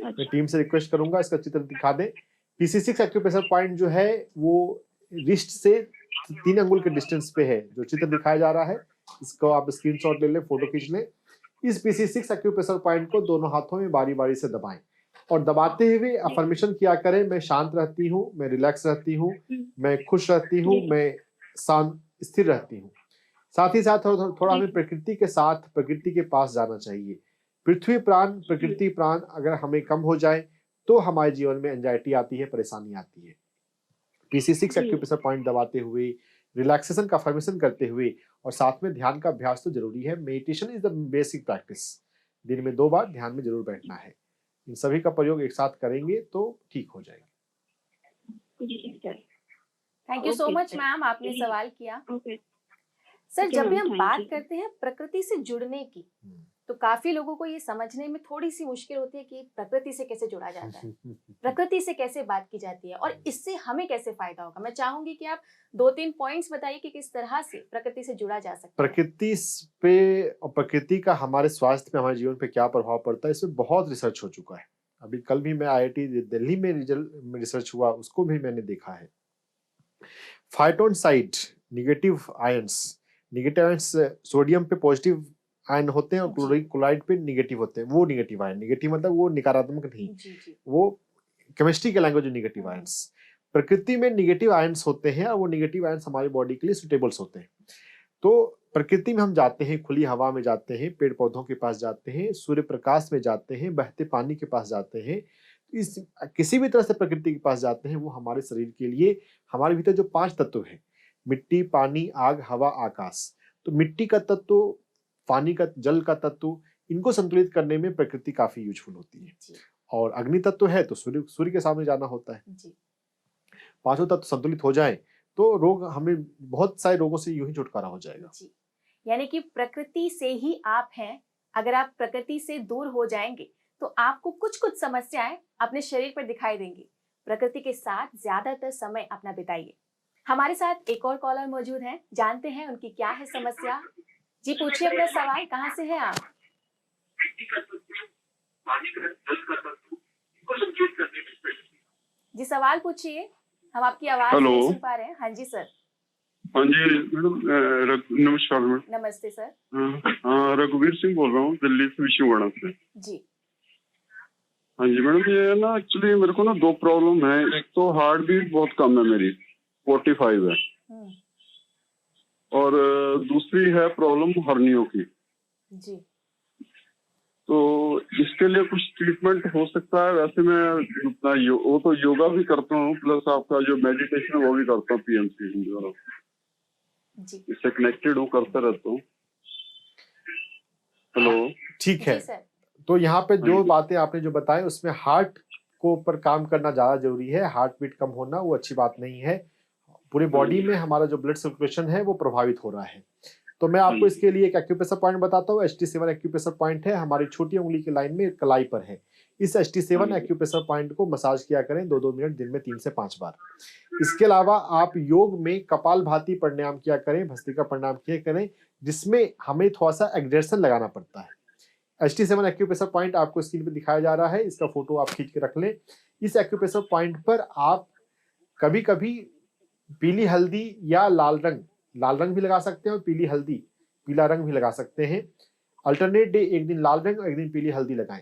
मैं टीम से रिक्वेस्ट करूंगा इसका चित्र दिखा दें। PC6 एक्यूप्रेशर पॉइंट जो है वो रिस्ट से 3 अंगुल के डिस्टेंस पे है। जो चित्र दिखाया जा रहा है इसको आप स्क्रीनशॉट ले लें, फोटो खींच लें। इस PC6 एक्यूप्रेशर पॉइंट को दोनों हाथों में बारी बारी से दबाएं और दबाते हुए अफर्मेशन किया करें, मैं शांत रहती हूँ, मैं रिलैक्स रहती हूँ, मैं खुश रहती हूँ, मैं शांत स्थिर रहती हूँ। साथ ही साथ थोड़ा हमें प्रकृति के साथ, प्रकृति के पास जाना चाहिए। पृथ्वी प्राण, प्रकृति प्राण अगर हमें कम हो जाए तो हमारे जीवन में एंजाइटी आती है, परेशानी आती है। PC6 एक्यूप्रेशर पॉइंट दबाते हुए, रिलैक्सेशन का अफर्मेशन करते हुए और साथ में ध्यान का अभ्यास तो जरूरी है। Meditation is the basic practice. दिन में 2 बार ध्यान में जरूर बैठना है। इन सभी का प्रयोग एक साथ करेंगे तो ठीक हो जाएंगे। Thank you so much ma'am, आपने सवाल किया। सर, जब भी हम बात करते हैं प्रकृति से जुड़ने की, तो काफी लोगों को ये समझने में थोड़ी सी मुश्किल होती है कि प्रकृति से कैसे जुड़ा जाता है, प्रकृति से कैसे बात की जाती है और इससे हमें कैसे फायदा होगा। मैं चाहूंगी कि आप 2-3 पॉइंट्स बताइए कि किस तरह से प्रकृति से जुड़ा जा सकता है। प्रकृति पे और प्रकृति का हमारे स्वास्थ्य पे, हमारे जीवन पे क्या प्रभाव पड़ता है, इसमें बहुत रिसर्च हो चुका है। अभी कल भी मैं IIT दिल्ली में रिसर्च हुआ, उसको भी मैंने देखा है। Phyton side negative ions sodium पे पॉजिटिव आयन होते हैं और क्लोराइड पे नेगेटिव होते हैं। वो नेगेटिव आयन, नेगेटिव मतलब वो नकारात्मक नहीं, वो केमिस्ट्री के लैंग्वेज नेगेटिव आयंस। प्रकृति में नेगेटिव आयंस होते हैं और वो नेगेटिव आयंस हमारी बॉडी के लिए सुटेबल्स होते हैं। तो प्रकृति में हम जाते हैं, खुली हवा में जाते हैं, पेड़ पौधों के पास जाते हैं, सूर्य प्रकाश में जाते हैं, बहते पानी के पास जाते हैं, इस किसी भी तरह से प्रकृति के पास जाते हैं, वो हमारे शरीर के लिए, हमारे भीतर जो 5 तत्व हैं, मिट्टी, पानी, आग, हवा, आकाश, तो मिट्टी का तत्व, पानी का, जल का तत्व, इनको संतुलित करने में प्रकृति काफी यूजफुल होती है। और अग्नि तत्व है तो सूर्य के सामने जाना होता है। पांचों तत्व संतुलित हो जाए तो रोग, हमें बहुत सारे रोगों से यूं ही छुटकारा हो जाएगा। यानी कि प्रकृति से ही आप हैं। अगर आप प्रकृति से दूर हो जाएंगे तो आपको कुछ समस्याएं अपने शरीर पर दिखाई देंगी। प्रकृति के साथ ज्यादातर समय अपना बिताइए। हमारे साथ एक और कॉलर मौजूद हैं, जानते हैं उनकी क्या है समस्या। जी पूछिए अपना सवाल, कहाँ से हैं आप? जी सवाल पूछिए, हम आपकी आवाज हेलो। नहीं सुन पा रहे हैं। हाँ जी सर। हाँ जी मैडम, नमस्कार मैडम। नमस्ते सर। हाँ, रघुवीर सिंह बोल रहा हूँ दिल्ली से, विष्णुवाड़ा से। जी हाँ जी मैडम, ये ना एक्चुअली मेरे को ना दो प्रॉब्लम है। एक तो हार्ट बीट बहुत कम है मेरी, 45 है, और दूसरी है प्रॉब्लम हर्नियों की। जी तो इसके लिए कुछ ट्रीटमेंट हो सकता है? वैसे मैं अपना वो तो योगा भी करता हूँ, प्लस आपका जो मेडिटेशन है वो भी करता हूँ पीएमसी द्वारा, जी इससे कनेक्टेड हूँ, करता रहता हूँ। हेलो। ठीक है, जी सर। तो यहाँ पे जो हाँ जी। बातें आपने जो बताई उसमें हार्ट को ऊपर काम करना ज्यादा जरूरी है। हार्ट बीट कम होना वो अच्छी बात नहीं है। पूरे बॉडी में हमारा जो ब्लड सर्कुलेशन है वो प्रभावित हो रहा है। तो मैं आपको इसके लिए एक एक्यूप्रेशर पॉइंट बताता हूँ। HT7 एक्यूप्रेशर पॉइंट है, हमारी छोटी उंगली की लाइन में कलाई पर है। इस HT7 एक्यूप्रेशर पॉइंट को मसाज किया करें 2-2 मिनट दिन में 3 से 5 बार। इसके अलावा आप योग में कपालभाति प्राणायाम किया करें, भस्त्रिका प्राणायाम किया करें, जिसमें हमें थोड़ा सा एक्सर्शन लगाना पड़ता है। HT7 एक्यूप्रेशर पॉइंट आपको स्क्रीन पे दिखाया जा रहा है, इसका फोटो आप खींच के रख लें। इस एक्यूप्रेशर पॉइंट पर आप कभी कभी पीली हल्दी या लाल रंग भी लगा सकते हैं, और पीली हल्दी पीला रंग भी लगा सकते हैं। अल्टरनेट डे एक दिन लाल रंग और एक दिन पीली हल्दी लगाएं।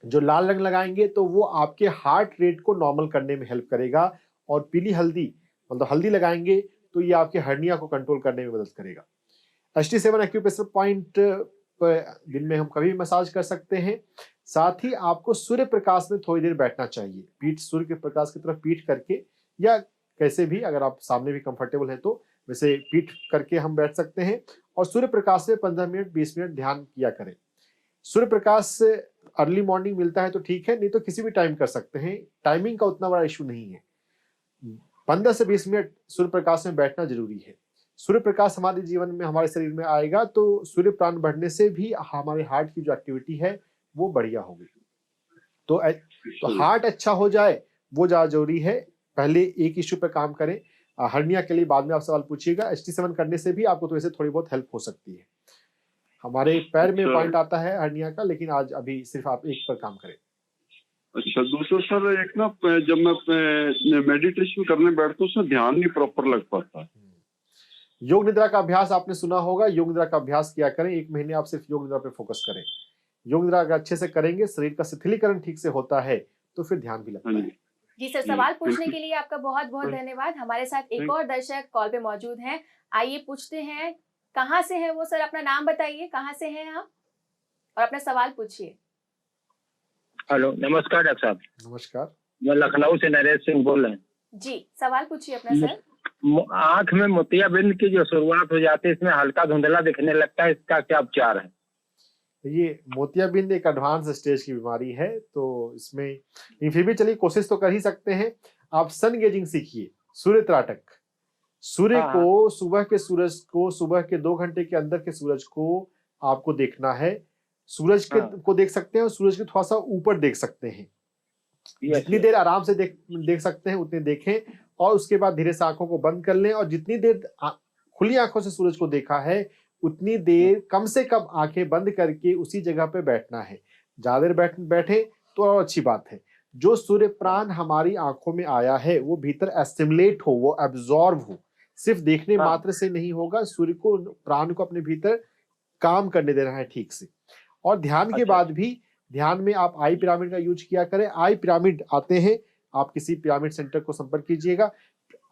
जो लाल रंग लगाएंगे तो वो आपके हार्ट रेट को नॉर्मल करने में हेल्प करेगा, और पीली हल्दी मतलब हल्दी लगाएंगे तो ये आपके हर्निया को कंट्रोल करने में मदद करेगा। HT7 एक्यूप्रेशर पॉइंट दिन में हम कभी भी मसाज कर सकते हैं। साथ ही आपको सूर्य प्रकाश में थोड़ी देर बैठना चाहिए, पीठ सूर्य के प्रकाश की तरफ पीठ करके, या कैसे भी, अगर आप सामने भी कंफर्टेबल है तो वैसे पीठ करके हम बैठ सकते हैं, और सूर्य प्रकाश में 15 मिनट 20 मिनट ध्यान किया करें। सूर्य प्रकाश अर्ली मॉर्निंग मिलता है तो ठीक है, नहीं तो किसी भी टाइम कर सकते हैं, टाइमिंग का उतना बड़ा इशू नहीं है। 15 से 20 मिनट सूर्य प्रकाश में बैठना जरूरी है। सूर्य प्रकाश हमारे जीवन में, हमारे शरीर में आएगा तो सूर्य प्राण बढ़ने से भी हमारे हार्ट की जो एक्टिविटी है वो बढ़िया होगी। तो हार्ट अच्छा हो जाए वो ज्यादा जरूरी है। पहले एक इश्यू पे काम करें। हर्निया के लिए बाद में आप सवाल पूछिएगा। HT7 करने से भी आपको तो ऐसे थोड़ी बहुत हेल्प हो सकती है। हमारे पैर में पॉइंट आता है हर्निया का, लेकिन आज अभी सिर्फ आप एक पर काम करें। अच्छा, दूसरा सर, एक ना जब मैं मेडिटेशन करने बैठता हूँ उसमें ध्यान नहीं प्रॉपर लग पाता। योग निद्रा का अभ्यास आपने सुना होगा, योग निद्रा का अभ्यास किया करें। 1 महीने आप सिर्फ योग निद्रा पे फोकस करें। योग निद्रा अगर अच्छे से करेंगे, शरीर का शिथिलीकरण ठीक से होता है तो फिर ध्यान भी लगता है। जी सर, सवाल पूछने के लिए आपका बहुत बहुत धन्यवाद। हमारे साथ एक और दर्शक कॉल पे मौजूद हैं, आइए पूछते हैं कहाँ से है वो। सर अपना नाम बताइए, कहाँ से हैं आप, और अपना सवाल पूछिए। हेलो, नमस्कार डॉक्टर साहब। नमस्कार, मैं लखनऊ से नरेश सिंह बोल रहे हैं। जी सवाल पूछिए अपना सर। आंख में मोतियाबिंद की जो शुरुआत हो जाती है, इसमें हल्का धुंधला दिखने लगता है, इसका क्या उपचार है? ये मोतियाबिंद एक एडवांस स्टेज की बीमारी है, तो इसमें फिर भी चलिए कोशिश तो कर ही सकते हैं। आप सन गेजिंग सीखिए, सूर्य त्राटक। सूर्य को सुबह के सूरज को, सुबह के 2 घंटे के अंदर के सूरज को आपको देखना है। सूरज के को देख सकते हैं और सूरज के थोड़ा सा ऊपर देख सकते हैं। जितनी देर आराम से देख सकते हैं उतनी देखें, और उसके बाद धीरे से आंखों को बंद कर लें, और जितनी देर खुली आंखों से सूरज को देखा है उतनी देर कम से कम आंखें बंद करके उसी जगह पे बैठना है। ज्यादा देर बैठे तो और अच्छी बात है। जो सूर्य प्राण हमारी आंखों में आया है वो भीतर एस्टिमुलेट हो, वो एब्जॉर्ब हो। सिर्फ देखने मात्र से नहीं होगा, सूर्य को, प्राण को अपने भीतर काम करने देना है ठीक से। और ध्यान के बाद भी, ध्यान में आप आई पिरामिड का यूज किया करें। आई पिरामिड आते हैं, आप किसी पिरामिड सेंटर को संपर्क कीजिएगा।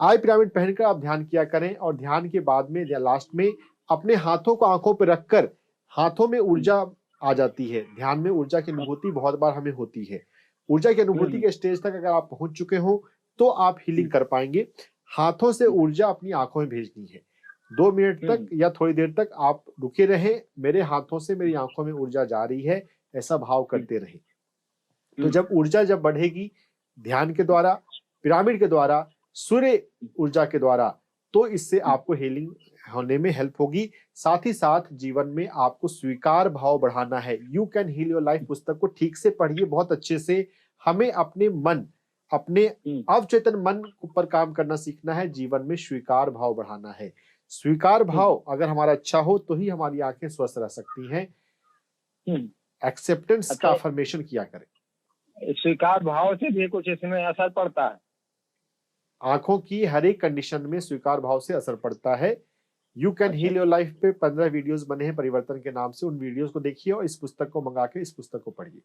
आई पिरामिड पहनकर आप ध्यान किया करें, और ध्यान के बाद में या लास्ट में अपने हाथों को आंखों पर रखकर, हाथों में ऊर्जा आ जाती है। ध्यान में ऊर्जा की अनुभूति बहुत बार हमें होती है। ऊर्जा की अनुभूति के स्टेज तक अगर आप पहुंच चुके हो तो आप हीलिंग कर पाएंगे। हाथों से ऊर्जा अपनी आंखों में भेजनी है। 2 मिनट तक या थोड़ी देर तक आप रुके रहें, मेरे हाथों से मेरी आंखों में ऊर्जा जा रही है, ऐसा भाव करते रहें। तो जब ऊर्जा जब बढ़ेगी ध्यान के द्वारा, पिरामिड के द्वारा, सूर्य ऊर्जा के द्वारा, तो इससे आपको हीलिंग होने में हेल्प होगी। साथ ही साथ जीवन में आपको स्वीकार भाव बढ़ाना है। You can heal your life पुस्तक को ठीक से पढ़िए, बहुत अच्छे से। हमें अपने मन, अपने अवचेतन मन पर काम करना सीखना है। जीवन में स्वीकार भाव बढ़ाना है। स्वीकार भाव अगर हमारा अच्छा हो तो ही हमारी आंखें स्वस्थ रह सकती हैं। एक्सेप्टेंस का अफर्मेशन किया करें। स्वीकार भाव से भी कुछ इसमें असर पड़ता है? आंखों की हर एक कंडीशन में स्वीकार भाव से असर पड़ता है। You can heal your life पे 15 वीडियोस बने हैं परिवर्तन के नाम से, उन वीडियोस को देखिए और इस पुस्तक को मंगा के इस पुस्तक को पढ़िए।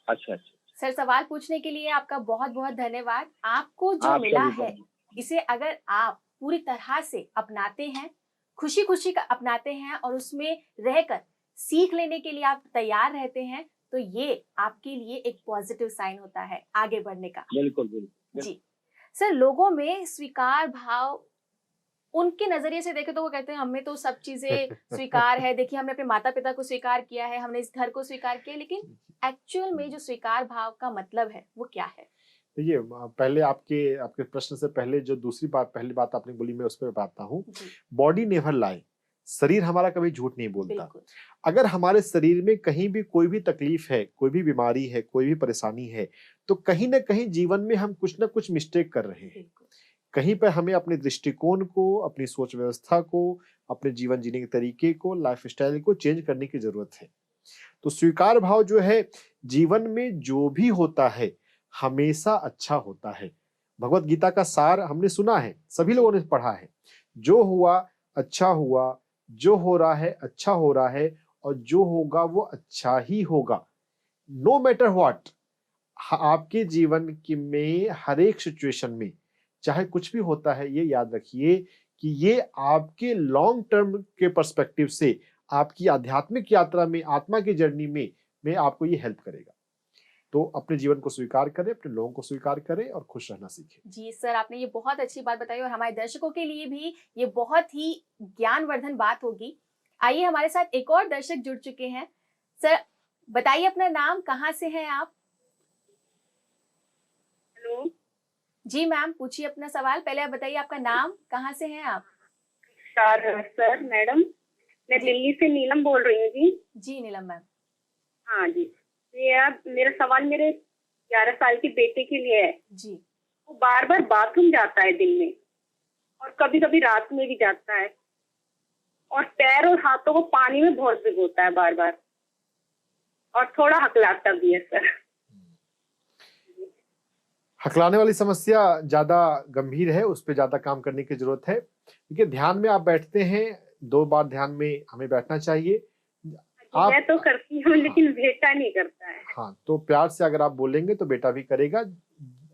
अच्छा। सर, सवाल पूछने के लिए आपका बहुत बहुत धन्यवाद। आपको जो आप मिला सभी है इसे अगर आप पूरी तरह से अपनाते हैं, खुशी खुशी का अपनाते हैं और उसमें रहकर सीख लेने के लिए आप तैयार रहते हैं, तो ये आपके लिए एक पॉजिटिव साइन होता है आगे बढ़ने का। बिल्कुल बिल्कुल जी सर, लोगों में स्वीकार भाव उनके नजरिए से देखे तो वो कहते हैं हमें तो सब चीजें स्वीकार है, देखिए हमने अपने माता पिता को स्वीकार किया है, हमने इस घर को स्वीकार किया, लेकिन एक्चुअल में जो स्वीकार भाव का मतलब है वो क्या है? देखिए, पहले आपके प्रश्न से पहले जो पहली बात आपने बोली, मैं उस पर बताता हूँ। बॉडी नेवर लाई, शरीर हमारा कभी झूठ नहीं बोलता। अगर हमारे शरीर में कहीं भी कोई भी तकलीफ है, कोई भी बीमारी है, कोई भी परेशानी है, तो कहीं ना कहीं जीवन में हम कुछ ना कुछ मिस्टेक कर रहे हैं। कहीं पर हमें अपने दृष्टिकोण को, अपनी सोच व्यवस्था को, अपने जीवन जीने के तरीके को, लाइफ स्टाइल को चेंज करने की जरूरत है। तो स्वीकार भाव जो है, जीवन में जो भी होता है हमेशा अच्छा होता है। भगवत गीता का सार हमने सुना है, सभी लोगों ने पढ़ा है। जो हुआ अच्छा हुआ, जो हो रहा है अच्छा हो रहा है, और जो होगा वो अच्छा ही होगा। नो मैटर व्हाट, आपके जीवन की में हर एक सिचुएशन में चाहे कुछ भी होता है, ये याद रखिए कि ये आपके लॉन्ग टर्म के पर्सपेक्टिव से आपकी आध्यात्मिक यात्रा में, आत्मा की जर्नी में आपको ये हेल्प करेगा। तो अपने जीवन को स्वीकार करें, अपने लोगों को स्वीकार करें और खुश रहना सीखें। जी सर, आपने ये बहुत अच्छी बात बताई और हमारे दर्शकों के लिए भी ये बहुत ही ज्ञानवर्धन बात होगी। आइए, हमारे साथ एक और दर्शक जुड़ चुके हैं। सर, बताइए अपना नाम, कहाँ से हैं आप? हेलो जी मैम, पूछिए अपना सवाल। पहले आप बताइए आपका नाम, कहाँ से हैं आप? सर मैडम, मैं दिल्ली से नीलम बोल रही हूँ जी। जी नीलम मैम। हाँ जी, मेरा सवाल मेरे 11 साल के बेटे के लिए है जी। वो बार बार बाथरूम जाता है दिन में, और कभी कभी रात में भी जाता है, और पैर और हाथों को पानी में बहुत भिगोता है बार बार, और थोड़ा हकलाता भी है सर। हकलाने वाली समस्या ज्यादा गंभीर है, उस पर ज्यादा काम करने की जरूरत है। देखिए, ध्यान में आप बैठते हैं, 2 बार ध्यान में हमें बैठना चाहिए। मैं तो करती हूँ, लेकिन बेटा नहीं करता है। हाँ, तो प्यार से अगर आप बोलेंगे तो बेटा भी करेगा।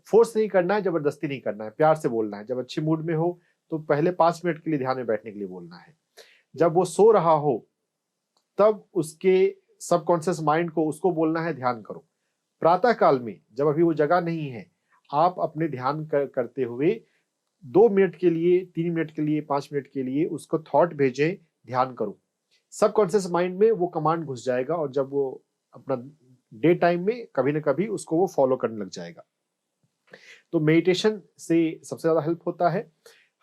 फोर्स नहीं करना है, जबरदस्ती नहीं करना है, प्यार से बोलना है। जब अच्छी मूड में हो तो पहले 5 मिनट के लिए ध्यान में बैठने के लिए बोलना है। जब वो सो रहा हो तब उसके सबकॉन्शियस माइंड को उसको बोलना है ध्यान करो। प्रातः काल में जब अभी वो जगह नहीं है, आप अपने ध्यान करते हुए 2 मिनट के लिए, 3 मिनट के लिए, 5 मिनट के लिए उसको थॉट भेजें, ध्यान करो। सबकॉन्शियस माइंड में वो कमांड घुस जाएगा और जब वो अपना डे टाइम में कभी ना कभी उसको वो फॉलो करने लग जाएगा। तो मेडिटेशन से सबसे ज्यादा हेल्प होता है।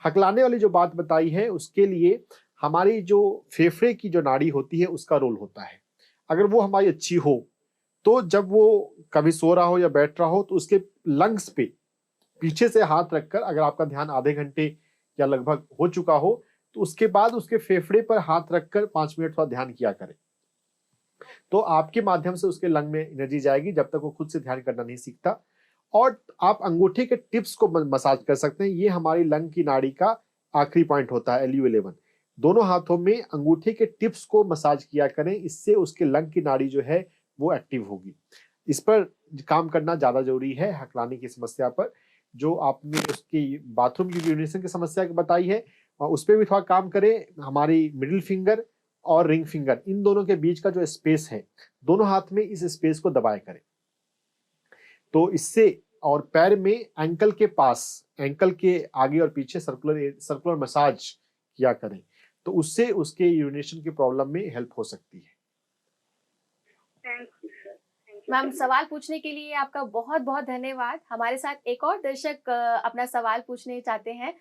हकलाने वाली जो बात बताई है, उसके लिए हमारी जो फेफड़े की जो नाड़ी होती है उसका रोल होता है। अगर वो हमारी अच्छी हो तो जब वो कभी सो रहा हो या बैठ रहा हो तो उसके लंग्स पे पीछे से हाथ रखकर, अगर आपका ध्यान आधे घंटे या लगभग हो चुका हो, तो उसके बाद उसके फेफड़े पर हाथ रखकर 5 मिनट थोड़ा ध्यान किया करें। तो आपके माध्यम से उसके लंग में एनर्जी जाएगी जब तक वो खुद से ध्यान करना नहीं सीखता। और आप अंगूठे के टिप्स को मसाज कर सकते हैं। ये हमारी लंग की नाड़ी का आखिरी पॉइंट होता है, LU11। दोनों हाथों में अंगूठे के टिप्स को मसाज किया करें, इससे उसके लंग की नाड़ी जो है वो एक्टिव होगी। इस पर काम करना ज्यादा जरूरी है। हकलाने की समस्या पर जो आपने उसकी बाथरूम की यूरिनेशन की समस्या बताई है, उस पर भी थोड़ा काम करें। हमारी मिडिल फिंगर और रिंग फिंगर, इन दोनों के बीच का जो स्पेस है, दोनों हाथ में इस स्पेस को दबाए करें। तो इससे, और पैर में एंकल के पास, एंकल के आगे और पीछे सर्कुलर मसाज किया करें, तो उससे उसके यूरिनेशन की प्रॉब्लम में हेल्प हो सकती है। मैम, सवाल पूछने के लिए आपका बहुत बहुत धन्यवाद। हमारे साथ एक और दर्शक अपना सवाल पूछने चाहते हैं।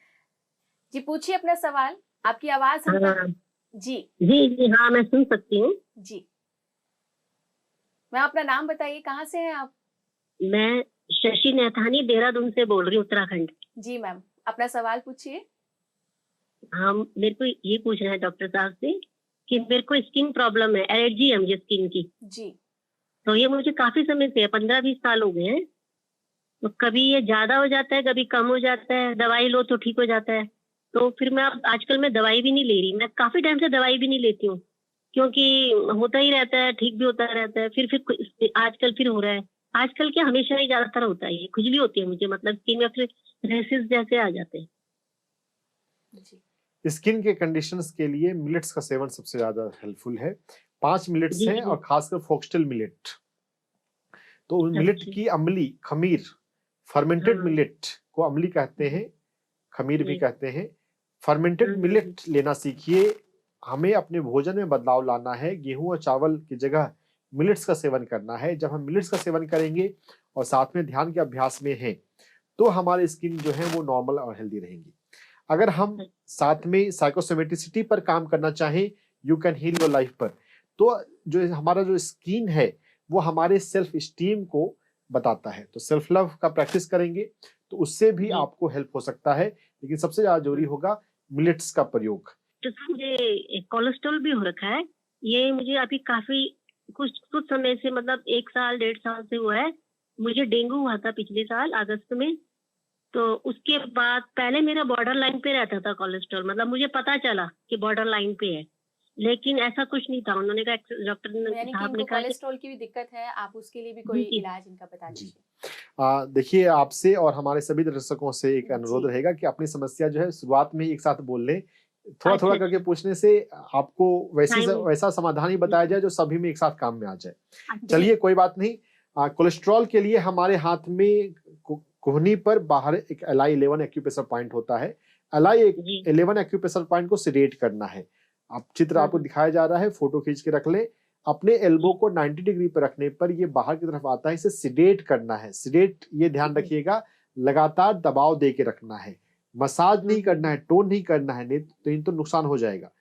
जी, पूछिए अपना सवाल, आपकी आवाज जी जी हाँ, मैं सुन सकती हूँ जी। मैम, अपना नाम बताइए, कहाँ से हैं आप? मैं शशि नैथानी देहरादून से बोल रही हूँ, उत्तराखंड। जी मैम, अपना सवाल पूछिए। हाँ, मेरे को ये पूछना है डॉक्टर साहब से कि मेरे को स्किन प्रॉब्लम है, एलर्जी है मुझे स्किन की जी। तो ये मुझे काफी समय से है, 15-20 साल हो गए हैं। तो कभी ये ज्यादा हो जाता है, कभी कम हो जाता है, दवाई लो तो ठीक हो जाता है। तो फिर मैं अब आजकल मैं दवाई भी नहीं ले रही, मैं काफी टाइम से दवाई भी नहीं लेती हूँ, क्योंकि होता ही रहता है, ठीक भी होता रहता है, फिर आजकल फिर हो रहा है। आजकल क्या, हमेशा ही ज्यादातर होता है, ये खुजली होती है मुझे, मतलब स्किन में फिर रेसेस जैसे आ जाते हैं। स्किन के कंडीशंस के लिए मिलेट्स का सेवन सबसे ज्यादा हेल्पफुल है। 5 मिलेट्स जी हैं जी। और खासकर फोक्सटेल मिलेट। तो मिलेट अच्छा। की अम्ली, खमीर, फर्मेंटेड हाँ। मिलेट को अम्ली कहते हैं, खमीर भी जी। कहते हैं। फर्मेंटेड मिलेट लेना सीखिए। हमें अपने भोजन में बदलाव लाना है। गेहूं और चावल की जगह मिलेट्स का सेवन करना है। जब हम मिलेट्स का सेवन करेंगे और साथ में ध्यान के अभ्यास में हैं, तो हमारी स्किन जो है वो नॉर्मल और हेल्दी रहेंगी। अगर हम साथ में साइकोसोमेटिसिटी पर काम करना चाहें, you can heal your life पर, तो जो हमारा जो स्किन है वो हमारे सेल्फ स्टीम को बताता है। तो सेल्फ लव का प्रैक्टिस करेंगे तो उससे भी आपको हेल्प हो सकता है, लेकिन सबसे ज्यादा जरूरी होगा मिलेट्स का प्रयोग। तो सर मुझे कोलेस्ट्रॉल भी हो रखा है, ये मुझे अभी काफी कुछ समय से, मतलब 1 साल 1.5 साल से हुआ है। मुझे डेंगू हुआ था पिछले साल अगस्त में, तो उसके बाद पहले मेरा बॉर्डर लाइन पे रहता था कोलेस्ट्रॉल, मतलब मुझे पता चला कि बॉर्डर लाइन पे है, लेकिन ऐसा कुछ नहीं था। उन्होंने कहा, डॉक्टर यानी कि इनको कोलेस्ट्रॉल की भी दिक्कत है, आप उसके लिए भी कोई इलाज इनका बता दीजिए। देखिए, आपसे और हमारे सभी दर्शकों से एक अनुरोध रहेगा कि अपनी समस्या जो है शुरुआत में एक साथ बोल लें। थोड़ा थोड़ा करके पूछने से आपको वैसा समाधान ही बताया जाए जो सभी में एक साथ काम में आ जाए। चलिए, कोई बात नहीं। कोलेस्ट्रॉल के लिए हमारे हाथ में कोहनी पर बाहर एक LI11 एक्यूप्रेशर पॉइंट होता है। LI11 एक्यूप्रेशर पॉइंट को सिडेट करना है। आप चित्र आपको दिखाया जा रहा है, फोटो खींच के रख ले। अपने एल्बो को 90 डिग्री पर रखने पर ये बाहर की तरफ आता है, इसे सिडेट करना है। सिडेट, ये ध्यान रखिएगा, लगातार दबाव दे के रखना है, मसाज नहीं करना है, टोन नहीं करना है, नहीं तो नुकसान हो जाएगा।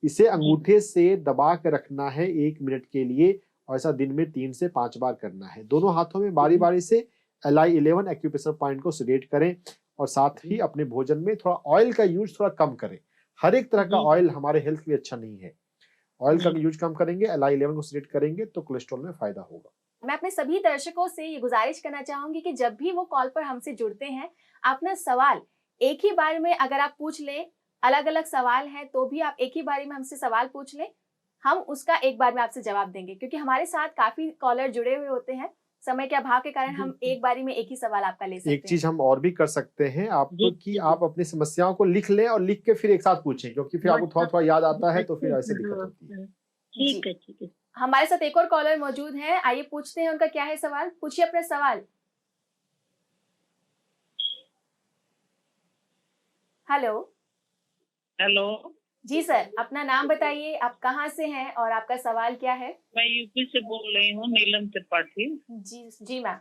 इसे अंगूठे से दबा के रखना है 1 मिनट के लिए, और ऐसा दिन में 3 से 5 बार करना है। दोनों हाथों में बारी बारी से LI11 एक्यूप्रेशर पॉइंट को सिडेट करें, और साथ ही अपने भोजन में थोड़ा ऑयल का यूज थोड़ा कम करें। हर एक तरह का ऑयल हमारे हेल्थ के लिए अच्छा नहीं है। ऑयल का यूज कम करेंगे, LI11 को सिलेक्ट करेंगे तो कोलेस्ट्रॉल में फायदा होगा। मैं अपने सभी दर्शकों से ये गुजारिश करना चाहूंगी कि जब भी वो कॉल पर हमसे जुड़ते हैं, अपना सवाल एक ही बार में अगर आप पूछ लें, अलग अलग सवाल है तो भी आप एक ही बारी में हमसे सवाल पूछ लें, हम उसका एक बार में आपसे जवाब देंगे, क्योंकि हमारे साथ काफी कॉलर जुड़े हुए होते हैं। समय के अभाव के कारण हम एक बारी में एक ही सवाल आपका ले सकते हैं। एक चीज हम और भी कर सकते हैं आपको, कि आप अपनी समस्याओं को लिख लें और लिख के फिर एक साथ पूछें, क्योंकि फिर आपको थोड़ा थोड़ा याद आता है, तो फिर ऐसे दिक्कत होती है। ठीक है, ठीक है। हमारे साथ एक और कॉलर मौजूद है, आइए पूछते हैं उनका क्या है सवाल। पूछिए अपना सवाल। हेलो। हेलो जी सर, अपना नाम बताइए, आप कहाँ से हैं और आपका सवाल क्या है? मैं यूपी से बोल रही हूँ, नीलम त्रिपाठी। जी मैम।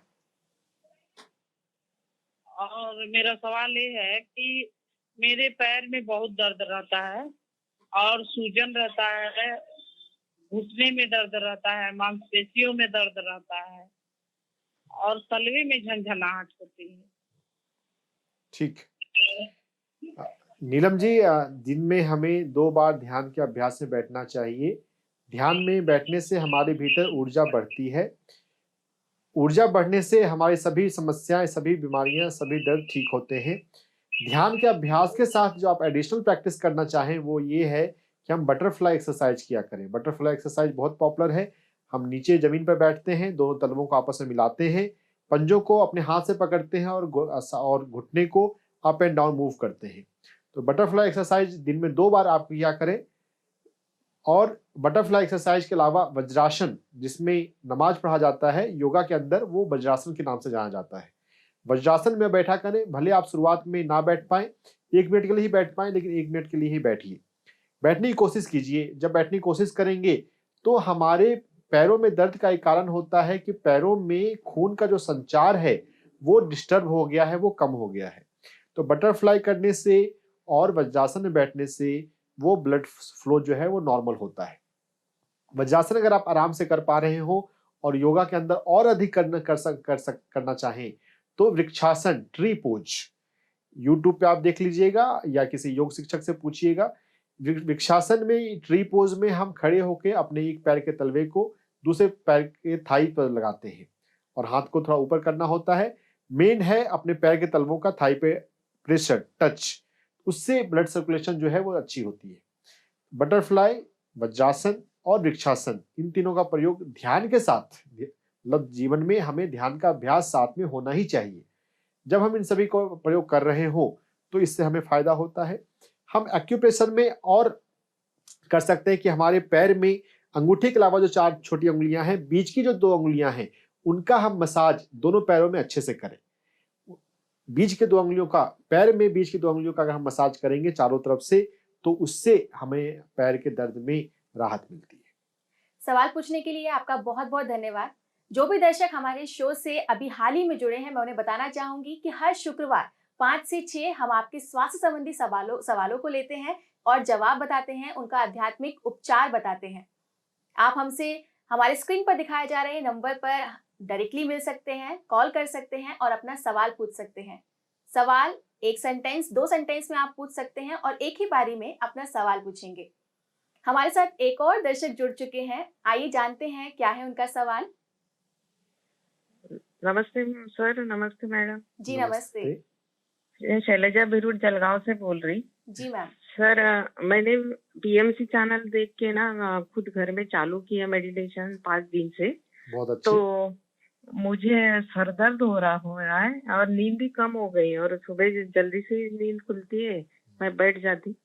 और मेरा सवाल ये है कि मेरे पैर में बहुत दर्द रहता है और सूजन रहता है, घुटने में दर्द रहता है, मांसपेशियों में दर्द रहता है और तलवे में झंझनाहट होती है। ठीक। नीलम जी, दिन में हमें 2 बार ध्यान के अभ्यास में बैठना चाहिए। ध्यान में बैठने से हमारे भीतर ऊर्जा बढ़ती है। ऊर्जा बढ़ने से हमारी सभी समस्याएं, सभी बीमारियां, सभी दर्द ठीक होते हैं। ध्यान के अभ्यास के साथ जो आप एडिशनल प्रैक्टिस करना चाहें वो ये है कि हम बटरफ्लाई एक्सरसाइज किया करें। बटरफ्लाई एक्सरसाइज बहुत पॉपुलर है। हम नीचे जमीन पर बैठते हैं, दोनों तलवों को आपस में मिलाते हैं, पंजों को अपने हाथ से पकड़ते हैं और घुटने को अप एंड डाउन मूव करते हैं। तो बटरफ्लाई एक्सरसाइज दिन में 2 बार आप किया करें। और बटरफ्लाई एक्सरसाइज के अलावा वज्रासन, जिसमें नमाज पढ़ा जाता है योगा के अंदर, वो वज्रासन के नाम से जाना जाता है। वज्रासन में बैठा करें, भले आप शुरुआत में ना बैठ पाए, 1 मिनट के लिए ही बैठ पाए, लेकिन 1 मिनट के लिए ही बैठिए, बैठने की कोशिश कीजिए। जब बैठने की कोशिश करेंगे तो हमारे पैरों में दर्द का एक कारण होता है कि पैरों में खून का जो संचार है वो डिस्टर्ब हो गया है, वो कम हो गया है। तो बटरफ्लाई करने से और वज्रासन में बैठने से वो ब्लड फ्लो जो है वो नॉर्मल होता है। वज्रासन अगर आप आराम से कर पा रहे हो और योगा के अंदर और अधिक करना चाहें तो वृक्षासन, ट्री पोज, यूट्यूब पे आप देख लीजिएगा या किसी योग शिक्षक से पूछिएगा। वृक्षासन में, ट्री पोज में हम खड़े होकर अपने एक पैर के तलवे को दूसरे पैर के थाई पर लगाते हैं और हाथ को थोड़ा ऊपर करना होता है। मेन है अपने पैर के तलवों का थाई पे प्रेशर, टच, उससे ब्लड सर्कुलेशन जो है वो अच्छी होती है। बटरफ्लाई, वज्रासन और वृक्षासन, इन तीनों का प्रयोग ध्यान के साथ, मतलब जीवन में हमें ध्यान का अभ्यास साथ में होना ही चाहिए। जब हम इन सभी को प्रयोग कर रहे हो तो इससे हमें फायदा होता है। हम एक्यूप्रेशर में और कर सकते हैं कि हमारे पैर में अंगूठे के अलावा जो 4 छोटी उंगलियां हैं, बीच की जो 2 उंगलियां हैं, उनका हम मसाज दोनों पैरों में अच्छे से करें। बीच के 2 उंगलियों का, पैर में बीच की 2 उंगलियों का अगर हम मसाज करेंगे चारों तरफ से, तो उससे हमें पैर के दर्द में राहत मिलती है। सवाल पूछने के लिए आपका बहुत बहुत धन्यवाद। जो भी दर्शक हमारे शो से अभी हाल ही में जुड़े हैं, मैं उन्हें बताना चाहूंगी कि हर शुक्रवार 5 से 6 हम आपके स्वास्थ्य संबंधी सवालों को लेते हैं और जवाब बताते हैं, उनका आध्यात्मिक उपचार बताते हैं। आप हमसे हमारे स्क्रीन पर दिखाए जा रहे नंबर पर डायरेक्टली मिल सकते हैं, कॉल कर सकते हैं और अपना सवाल पूछ सकते हैं। सवाल 1 सेंटेंस 2 सेंटेंस में आप पूछ सकते हैं और एक ही बारी में अपना सवाल पूछेंगे। हमारे साथ एक और दर्शक जुड़ चुके हैं, आइए जानते हैं क्या है उनका सवाल। नमस्ते सर। नमस्ते मैडम जी नमस्ते। मैं शैलजा बिरुड जलगांव से बोल रही। जी मैम। सर मैंने पीएमसी चैनल देख के ना खुद घर में चालू किया मेडिटेशन 5 दिन से। बहुत अच्छे। तो मुझे सर दर्द हो रहा है और नींद भी कम हो गई और सुबह जल्दी से नींद खुलती है, मैं बैठ जाती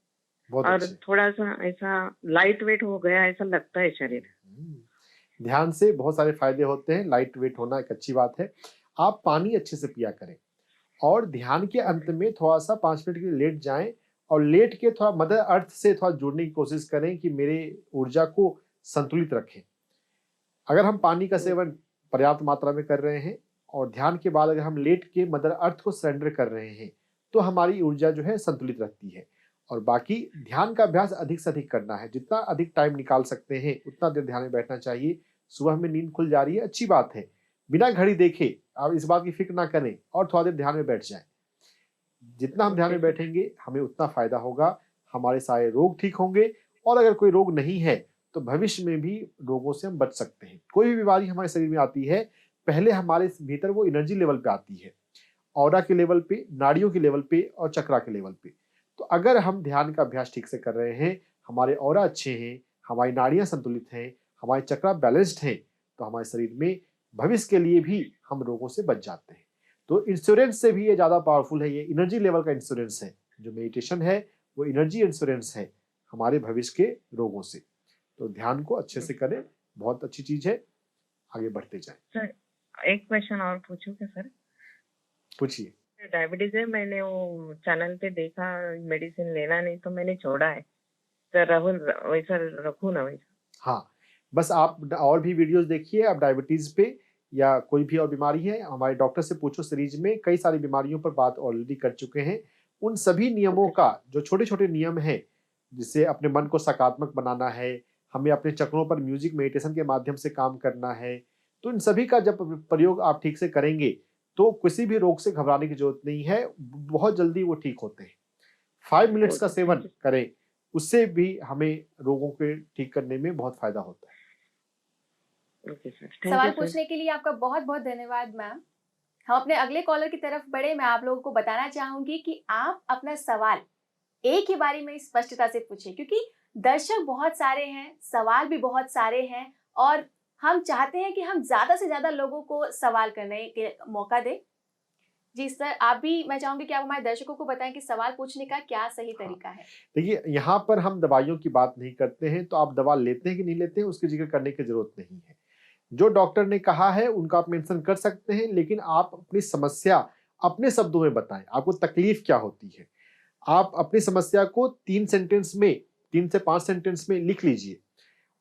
और थोड़ा सा ऐसा लाइट वेट हो गया ऐसा लगता है शरीर। ध्यान से बहुत सारे फायदे होते हैं। लाइट वेट होना एक अच्छी बात है। आप पानी अच्छे से पिया करें और ध्यान के अंत में थोड़ा सा 5 मिनट के लिए लेट जाएं और लेट के थोड़ा मदर अर्थ से थोड़ा जुड़ने की कोशिश करें कि मेरे ऊर्जा को संतुलित रखें। अगर हम पानी का सेवन पर्याप्त मात्रा में कर रहे हैं और ध्यान के बाद अगर हम लेट के मदर अर्थ को सरेंडर कर रहे हैं तो हमारी ऊर्जा जो है संतुलित रहती है। और बाकी ध्यान का अभ्यास अधिक से अधिक करना है। जितना अधिक टाइम निकाल सकते हैं उतना देर ध्यान में बैठना चाहिए। सुबह में नींद खुल जा रही है, अच्छी बात है, बिना घड़ी देखे आप इस बात की फिक्र ना करें और थोड़ा देर ध्यान में बैठ जाएं। जितना हम ध्यान में बैठेंगे हमें उतना फायदा होगा, हमारे सारे रोग ठीक होंगे और अगर कोई रोग नहीं है तो भविष्य में भी रोगों से हम बच सकते हैं। कोई भी बीमारी हमारे शरीर में आती है, पहले हमारे भीतर वो एनर्जी लेवल पे आती है, ऑरा के लेवल पे, नाड़ियों के लेवल पे और चक्रा के लेवल पे। तो अगर हम ध्यान का अभ्यास ठीक से कर रहे हैं, हमारे ऑरा अच्छे हैं, हमारी नाड़ियां संतुलित हैं, हमारे चक्रा बैलेंस्ड हैं, तो हमारे शरीर में भविष्य के लिए भी हम रोगों से बच जाते हैं। तो इंश्योरेंस से भी ये ज़्यादा पावरफुल है। ये एनर्जी लेवल का इंश्योरेंस है। जो मेडिटेशन है वो एनर्जी इंश्योरेंस है हमारे भविष्य के रोगों से। तो ध्यान को अच्छे से करें, बहुत अच्छी चीज है, आगे बढ़ते जाएं। सर एक क्वेश्चन और पूछूं क्या सर? पूछिए। डायबिटीज है, मैंने वो चैनल पे देखा, मेडिसिन लेना नहीं तो मैंने छोड़ा है सर। राहुल वैसा रखूं ना वैसा? हाँ, बस आप और भी वीडियोस देखिए। आप डायबिटीज पे या कोई भी और बीमारी है, हमारे डॉक्टर से पूछो। सीरीज में कई सारी बीमारियों पर बात ऑलरेडी कर चुके हैं। उन सभी नियमों का, जो छोटे छोटे नियम हैं, जिससे अपने मन को सकारात्मक बनाना है, हमें अपने चक्रों पर म्यूजिक मेडिटेशन के माध्यम से काम करना है, तो इन सभी का जब प्रयोग आप ठीक से करेंगे तो किसी भी रोग से घबराने की जरूरत नहीं है, बहुत जल्दी वो ठीक होते हैं। 5 मिनट्स का सेवन करें, उससे भी हमें रोगों के ठीक करने में बहुत फायदा होता है। सवाल पूछने के लिए आपका बहुत बहुत धन्यवाद मैम। हम अपने अगले कॉलर की तरफ बढ़े। मैं आप लोगों को बताना चाहूंगी कि आप अपना सवाल एक ही बारी में स्पष्टता से पूछें, क्योंकि दर्शक बहुत सारे हैं, सवाल भी बहुत सारे हैं और हम चाहते हैं कि हम ज्यादा से ज्यादा लोगों को सवाल करने के मौका दें। जी सर, आप भी, मैं चाहूंगी कि आप हमारे दर्शकों को बताएं कि सवाल पूछने का क्या सही तरीका है। देखिए, यहाँ पर हम दवाइयों की बात नहीं करते हैं, तो आप दवा लेते हैं कि नहीं लेते हैं उसकी जिक्र करने की जरूरत नहीं है। जो डॉक्टर ने कहा है उनका आप मेंशन कर सकते हैं, लेकिन आप अपनी समस्या अपने शब्दों में बताएं। आपको तकलीफ क्या होती है, आप अपनी समस्या को 3 सेंटेंस में, 3 से 5 सेंटेंस में लिख लीजिए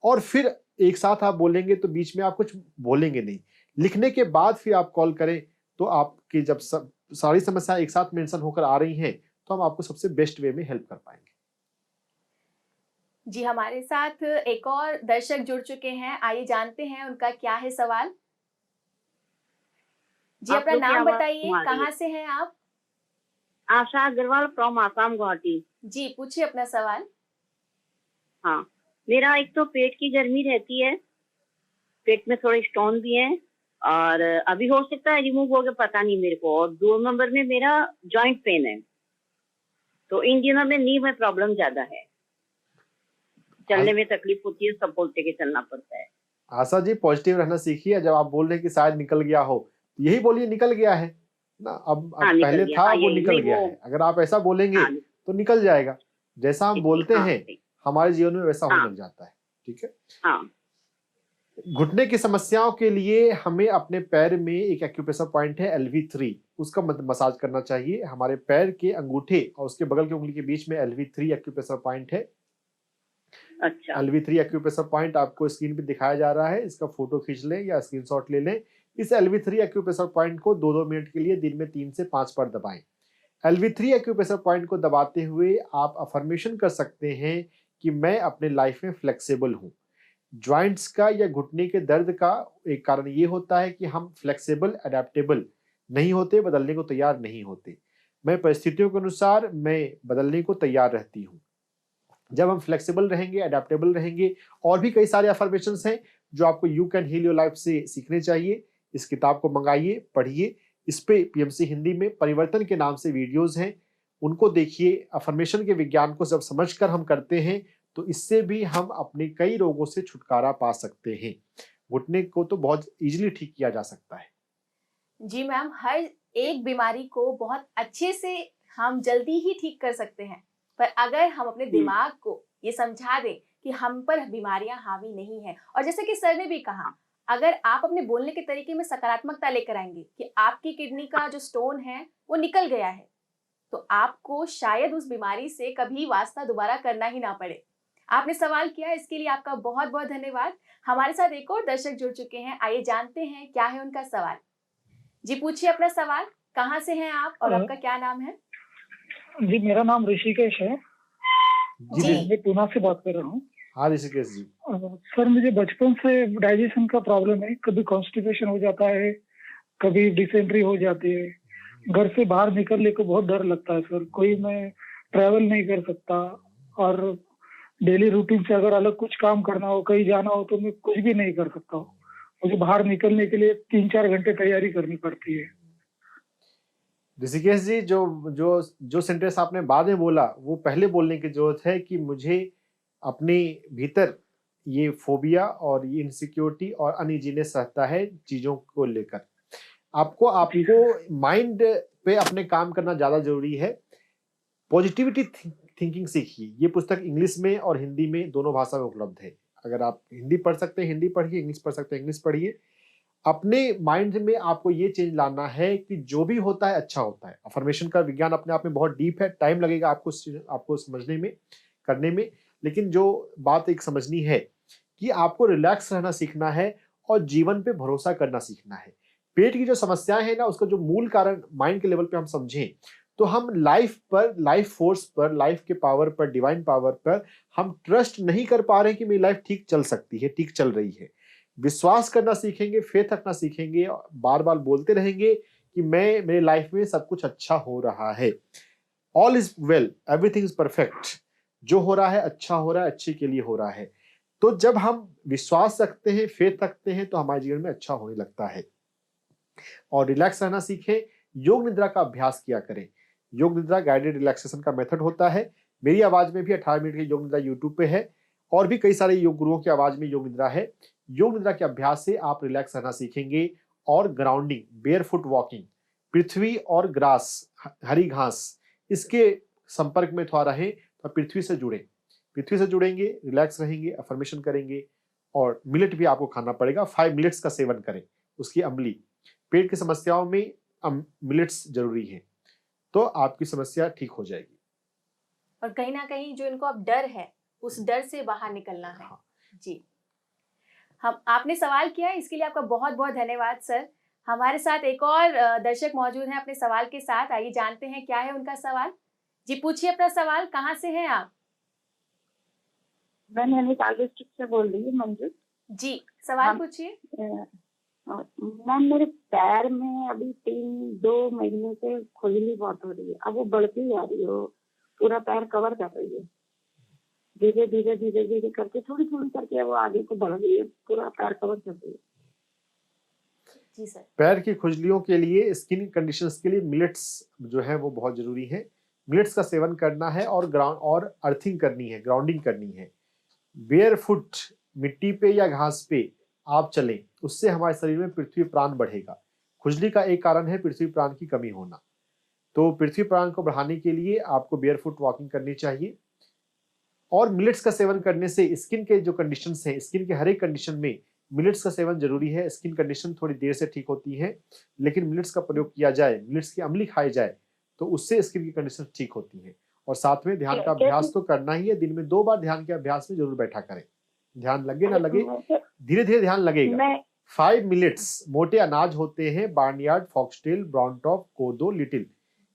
और फिर एक साथ आप बोलेंगे तो बीच में आप कुछ बोलेंगे नहीं। लिखने के बाद फिर आप कॉल करें तो आपकी जब सारी समस्या एक साथ मेंशन होकर आ रही हैं तो हम आपको सबसे बेस्ट वे में हेल्प कर पाएंगे। जी, हमारे साथ एक और दर्शक जुड़ चुके हैं, आइए जानते हैं उनका क्या है सवाल। जी, अपना नाम बताइए, कहाँ से हैं आप? आशा अग्रवाल फ्रॉम आसाम, गुवाहाटी। जी, पूछिए अपना सवाल। हाँ, मेरा एक तो पेट की गर्मी रहती है, पेट में थोड़े स्टोन भी हैं और अभी हो सकता है रिमूव हो गया, पता नहीं मेरे को। और 2 नंबर में मेरा जॉइंट पेन है, तो इन दिनों में नी में प्रॉब्लम ज्यादा है, चलने में तकलीफ होती है, सपोर्ट लेके चलना पड़ता है। आशा जी पॉजिटिव रहना सीखिए। जब आप बोल रहे हैं कि शायद निकल गया हो, तो यही बोलिए निकल गया है ना। अब पहले था वो निकल गया है। अगर आप ऐसा बोलेंगे तो निकल जाएगा। जैसा हम बोलते हैं हमारे जीवन में वैसा होने लग जाता है। ठीक है। घुटने की समस्याओं के लिए हमें अपने पैर में एक एक्यूप्रेशर पॉइंट है LV3, उसका मसाज करना चाहिए। हमारे पैर के अंगूठे और उसके बगल की उंगली के बीच में LV3 एक्यूप्रेशर पॉइंट है। अच्छा। LV3 एक्यूप्रेशर पॉइंट आपको स्क्रीन पे दिखाया जा रहा है। इसका फोटो खींच लें या स्क्रीनशॉट ले लें। इस LV3 एक्यूप्रेशर पॉइंट को 2-2 मिनट के लिए दिन में 3 से 5 बार दबाएं। LV3 एक्यूप्रेशर पॉइंट को दबाते हुए आप अफर्मेशन कर सकते हैं कि मैं अपने लाइफ में फ्लेक्सिबल हूँ। ज्वाइंट्स का या घुटने के दर्द का एक कारण ये होता है कि हम फ्लेक्सिबल, अडेप्टेबल नहीं होते, बदलने को तैयार नहीं होते। मैं परिस्थितियों के अनुसार मैं बदलने को तैयार रहती हूँ। जब हम फ्लेक्सिबल रहेंगे, अडेप्टेबल रहेंगे, और भी कई सारे अफर्मेशंस हैं जो आपको you can heal your life से सीखने चाहिए। इस किताब को मंगाइए, पढ़िए। इस पे PMC हिंदी में परिवर्तन के नाम से वीडियोस हैं, उनको देखिए। अफर्मेशन के विज्ञान को जब समझकर हम करते हैं तो इससे भी हम अपने कई रोगों से छुटकारा पा सकते हैं। घुटने को तो बहुत इजीली ठीक किया जा सकता है। जी मैम, हर एक बीमारी को बहुत अच्छे से हम जल्दी ही ठीक कर सकते हैं, पर अगर हम अपने दिमाग को ये समझा दें कि हम पर बीमारियां हावी नहीं है, और जैसे कि सर ने भी कहा, अगर आप अपने बोलने के तरीके में सकारात्मकता लेकर आएंगे कि आपकी किडनी का जो स्टोन है वो निकल गया है, तो आपको शायद उस बीमारी से कभी वास्ता दोबारा करना ही ना पड़े। आपने सवाल किया, इसके लिए आपका बहुत बहुत धन्यवाद। हमारे साथ एक और दर्शक जुड़ चुके हैं, आइए जानते हैं क्या है उनका सवाल। जी पूछिए अपना सवाल, कहाँ से हैं आप और आपका क्या नाम है? जी मेरा नाम ऋषिकेश है। जी मैं पूना से बात कर रहा हूँ। हाँ ऋषिकेश जी। सर मुझे बचपन से डाइजेशन का प्रॉब्लम है, कभी कॉन्स्टिपेशन हो जाता है, कभी डिसेंट्री हो जाती है। घर से बाहर निकलने को बहुत डर लगता है सर, कोई मैं ट्रैवल नहीं कर सकता, और डेली रूटीन से अगर अलग कुछ काम करना हो, कहीं जाना हो, तो मैं कुछ भी नहीं कर सकता हूँ। मुझे बाहर निकलने के लिए 3-4 घंटे तैयारी करनी पड़ती है। ऋषिकेश जी, जो सेंटेंस आपने बाद में बोला वो पहले बोलने की जरूरत है कि मुझे अपने भीतर ये फोबिया और ये इनसिक्योरिटी और अनइजीनेस रहता है चीजों को लेकर। आपको माइंड पे अपने काम करना ज्यादा जरूरी है। पॉजिटिविटी थिंकिंग सीखिए। ये पुस्तक इंग्लिश में और हिंदी में दोनों भाषा में उपलब्ध है। अगर आप हिंदी पढ़ सकते हैं हिंदी पढ़िए, इंग्लिश पढ़ सकते हैं इंग्लिश पढ़िए। अपने माइंड में आपको ये चेंज लाना है कि जो भी होता है अच्छा होता है। अफर्मेशन का विज्ञान अपने आप में बहुत डीप है, टाइम लगेगा आपको समझने में, करने में, लेकिन जो बात एक समझनी है कि आपको रिलैक्स रहना सीखना है और जीवन पे भरोसा करना सीखना है। पेट की जो समस्याएं है ना, उसका जो मूल कारण माइंड के लेवल पे हम समझें तो हम लाइफ पर, लाइफ फोर्स पर, लाइफ के पावर पर, डिवाइन पावर पर हम ट्रस्ट नहीं कर पा रहे हैं कि मेरी लाइफ ठीक चल सकती है, ठीक चल रही है। विश्वास करना सीखेंगे, फेथ रखना सीखेंगे, बार बार बोलते रहेंगे कि मेरे लाइफ में सब कुछ अच्छा हो रहा है। All is well, everything is perfect. जो हो रहा है अच्छा हो रहा है, अच्छे के लिए हो रहा है। तो जब हम विश्वास रखते हैं, फेथ रखते हैं, तो हमारे जीवन में अच्छा होने लगता है। और रिलैक्स रहना सीखें, योग निद्रा का अभ्यास किया करें। योग निद्रा गाइडेड रिलैक्सेशन का मेथड होता है। मेरी आवाज में भी 18 मिनट की योग निद्रा यूट्यूब पे है, और भी कई सारे योग गुरुओं की आवाज में योग निद्रा है। योग निद्रा के अभ्यास से आप रिलैक्स रहना सीखेंगे। और ग्राउंडिंग, बेयरफुट वॉकिंग, पृथ्वी और ग्रास, हरी घास, इसके संपर्क में थोड़ा रहें, तो पृथ्वी से जुड़े। पृथ्वी से जुड़ेंगे, रिलैक्स रहेंगे, अफर्मेशन करेंगे। और मिलेट भी आपको खाना पड़ेगा, 5 मिलेट्स का सेवन करें, उसकी अम्ली। पेट की समस्याओं में मिलेट्स जरूरी है, तो आपकी समस्या ठीक हो जाएगी। और कहीं ना कहीं जो इनको अब डर है, उस डर से बाहर निकलना है। जी, हम आपने सवाल किया, इसके लिए आपका बहुत बहुत धन्यवाद सर। हमारे साथ एक और दर्शक मौजूद हैं अपने सवाल के साथ, आइए जानते हैं क्या है उनका सवाल। जी पूछिए अपना सवाल, कहाँ से हैं आप? मैं नैनीताल डिस्ट्रिक्ट से बोल रही हूँ, मंजू जी। सवाल पूछिए। मैम मेरे पैर में अभी 2 महीने से खुजली बहुत हो रही है, अब वो बढ़ती जा रही है, पूरा पैर कवर कर रही है। धीरे धीरे धीरे धीरे करके थोड़ी थोड़ी करके वो आगे को बढ़ रही है, पूरा पैर कवर कर रही है। जी सर। पैर की खुजलियों के लिए, स्किन कंडीशंस के लिए मिलेट्स जो है वो बहुत जरूरी है। मिलेट्स का सेवन करना है और अर्थिंग करनी है, ग्राउंडिंग करनी है। बेयर फुट, मिट्टी पे या घास पे आप चलें, उससे हमारे शरीर में पृथ्वी प्राण बढ़ेगा। खुजली का एक कारण है पृथ्वी प्राण की कमी होना, तो पृथ्वी प्राण को बढ़ाने के लिए आपको बेयर फुट वॉकिंग करनी चाहिए। और मिलेट्स का सेवन करने से स्किन के जो कंडीशंस हैं, स्किन के हर एक कंडीशन में मिलेट्स का सेवन जरूरी है। स्किन कंडीशन थोड़ी देर से ठीक होती है, लेकिन मिलेट्स का प्रयोग किया जाए, मिलेट्स की अम्ली खाई जाए तो उससे स्किन की कंडीशन ठीक होती है। और साथ में ध्यान का अभ्यास तो करना ही है, दिन में 2 बार ध्यान के अभ्यास में जरूर बैठा करें। ध्यान लगे ना लगे, धीरे धीरे ध्यान लगेगा। 5 मिलेट्स मोटे अनाज होते हैं, बार्नयार्ड, फॉक्सटेल, ब्राउन टॉप, कोदो, लिटिल।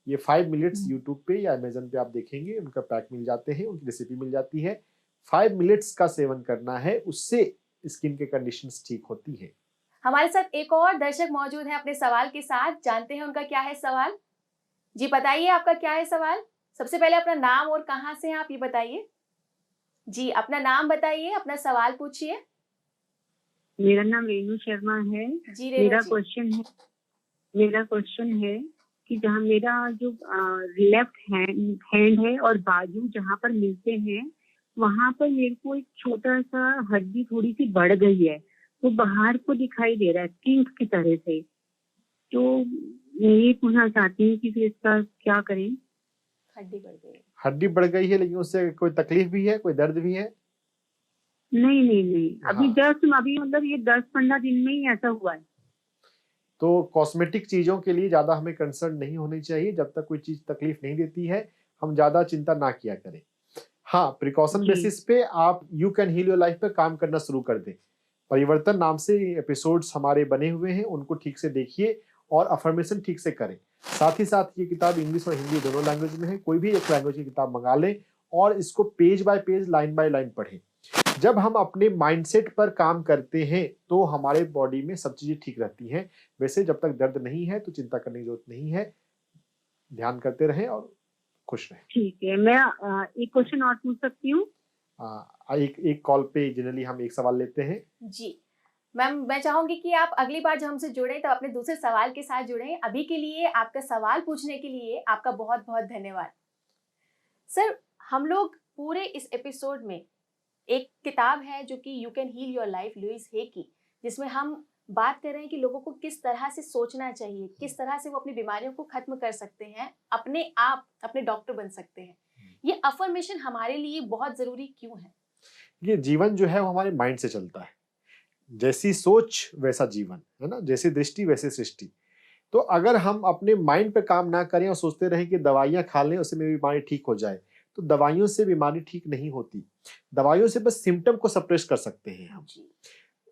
ये 5 मिलेट्स यूट्यूब पे या अमेजन पे आप देखेंगे, उनका पैक मिल जाते हैं, उनकी रेसिपी मिल जाती है। 5 मिलेट्स का सेवन करना है, उससे स्किन के कंडीशंस ठीक होती है। हमारे साथ एक और दर्शक मौजूद है अपने सवाल के साथ, जानते हैं उनका क्या है सवाल। जी बताइए, आपका क्या है सवाल? सबसे पहले अपना नाम और कहाँ से हैं आप ये बताइए। जी अपना नाम बताइए, अपना सवाल पूछिए। मेरा नाम रेणु शर्मा है। जी रेणु जी। मेरा क्वेश्चन है कि जहाँ मेरा जो लेफ्ट हैंड है और बाजू जहाँ पर मिलते हैं, वहाँ पर मेरे को एक छोटा सा हड्डी थोड़ी सी बढ़ गई है, वो बाहर को दिखाई दे रहा है किंक की तरह से। तो मैं ये पूछना चाहती हूँ कि फिर इसका क्या करें। हड्डी बढ़ गई, हड्डी बढ़ गई है, लेकिन उससे कोई तकलीफ भी है, कोई दर्द भी है? नहीं नहीं नहीं, अभी जस्ट अभी मतलब ये 10-15 दिन में ही ऐसा हुआ है। तो कॉस्मेटिक चीजों के लिए ज्यादा हमें कंसर्न नहीं होनी चाहिए। जब तक कोई चीज तकलीफ नहीं देती है, हम ज्यादा चिंता ना किया करें। हाँ, प्रिकॉशन बेसिस पे आप you can heal your life पे काम करना शुरू कर दें। परिवर्तन नाम से एपिसोड्स हमारे बने हुए हैं, उनको ठीक से देखिए और अफर्मेशन ठीक से करें। साथ ही साथ ये किताब इंग्लिश और हिंदी दोनों लैंग्वेज में है। कोई भी एक लैंग्वेज की किताब मंगा लें और इसको page bye page, line by line पढ़ें। जब हम अपने माइंडसेट पर काम करते हैं तो हमारे बॉडी में सब चीजें ठीक रहती हैं। वैसे जब तक दर्द नहीं है तो चिंता करने की जरूरत नहीं है, ध्यान करते रहें और खुश रहें। ठीक है, मैं एक क्वेश्चन और पूछ सकती हूँ? एक कॉल पे जनरली हम एक सवाल लेते हैं। जी मैम, मैं चाहूंगी कि आप अगली बार जब हमसे जुड़े तो अपने दूसरे सवाल के साथ जुड़ें। अभी के लिए आपका सवाल पूछने के लिए आपका बहुत बहुत धन्यवाद। सर, हम लोग पूरे इस एपिसोड में एक किताब है जो कि you can heal your life, Louise Hay की, जिसमें हम बात कर रहे हैं कि लोगों को किस तरह से सोचना चाहिए, किस तरह से वो अपनी बीमारियों को खत्म कर सकते हैं, अपने आप अपने डॉक्टर बन सकते हैं। ये अफर्मेशन हमारे लिए बहुत जरूरी क्यों है? ये जीवन जो है वो हमारे माइंड से चलता है। जैसी सोच वैसा जीवन है ना, जैसी दृष्टि वैसे सृष्टि। तो अगर हम अपने माइंड पे काम ना करें और सोचते रहें कि दवाइयां खा लें उससे मेरी बीमारी ठीक हो जाए, तो दवाइयों से बीमारी ठीक नहीं होती। दवाइयों से बस सिम्टम को सप्रेस कर सकते हैं हम।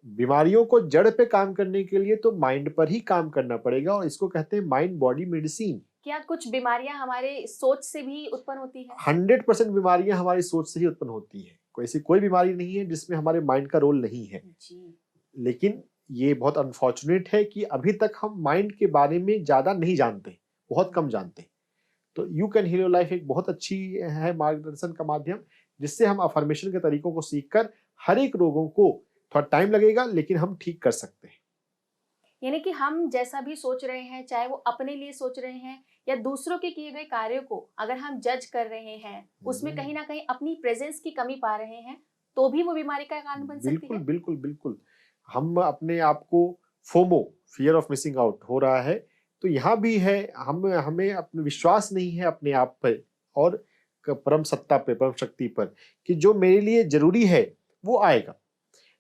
बीमारियों को जड़ पे काम करने के लिए तो माइंड पर ही काम करना पड़ेगा, और इसको कहते हैं माइंड बॉडी मेडिसिन। क्या कुछ बीमारियां हमारे सोच से भी उत्पन्न होती है? 100% बीमारियां हमारी सोच से ही उत्पन्न होती है। ऐसी कोई बीमारी नहीं है जिसमें हमारे माइंड का रोल नहीं है। लेकिन ये बहुत अनफॉर्चुनेट है कि अभी तक हम माइंड के बारे में ज्यादा नहीं जानते, बहुत कम जानते। तो you can heal your life एक बहुत अच्छी है मार्गदर्शन का माध्यम, जिससे हम अफर्मेशन के तरीकों को सीखकर हर एक रोगों को, थोड़ा टाइम लगेगा लेकिन हम ठीक कर सकते हैं। यानी कि हम जैसा भी सोच रहे हैं, चाहे वो अपने लिए सोच रहे हैं या दूसरों के किए गए कार्यों को अगर हम जज कर रहे हैं, उसमें कहीं ना कहीं अपनी प्रेजेंस की कमी पा रहे हैं, तो भी वो बीमारी का कारण बन सकती है। बिल्कुल बिल्कुल। हम अपने आप को FOMO, fear of missing out हो रहा है, तो यहाँ भी है हमें अपने विश्वास नहीं है अपने आप पे और परम सत्ता पे, परम शक्ति पर, कि जो मेरे लिए जरूरी है वो आएगा।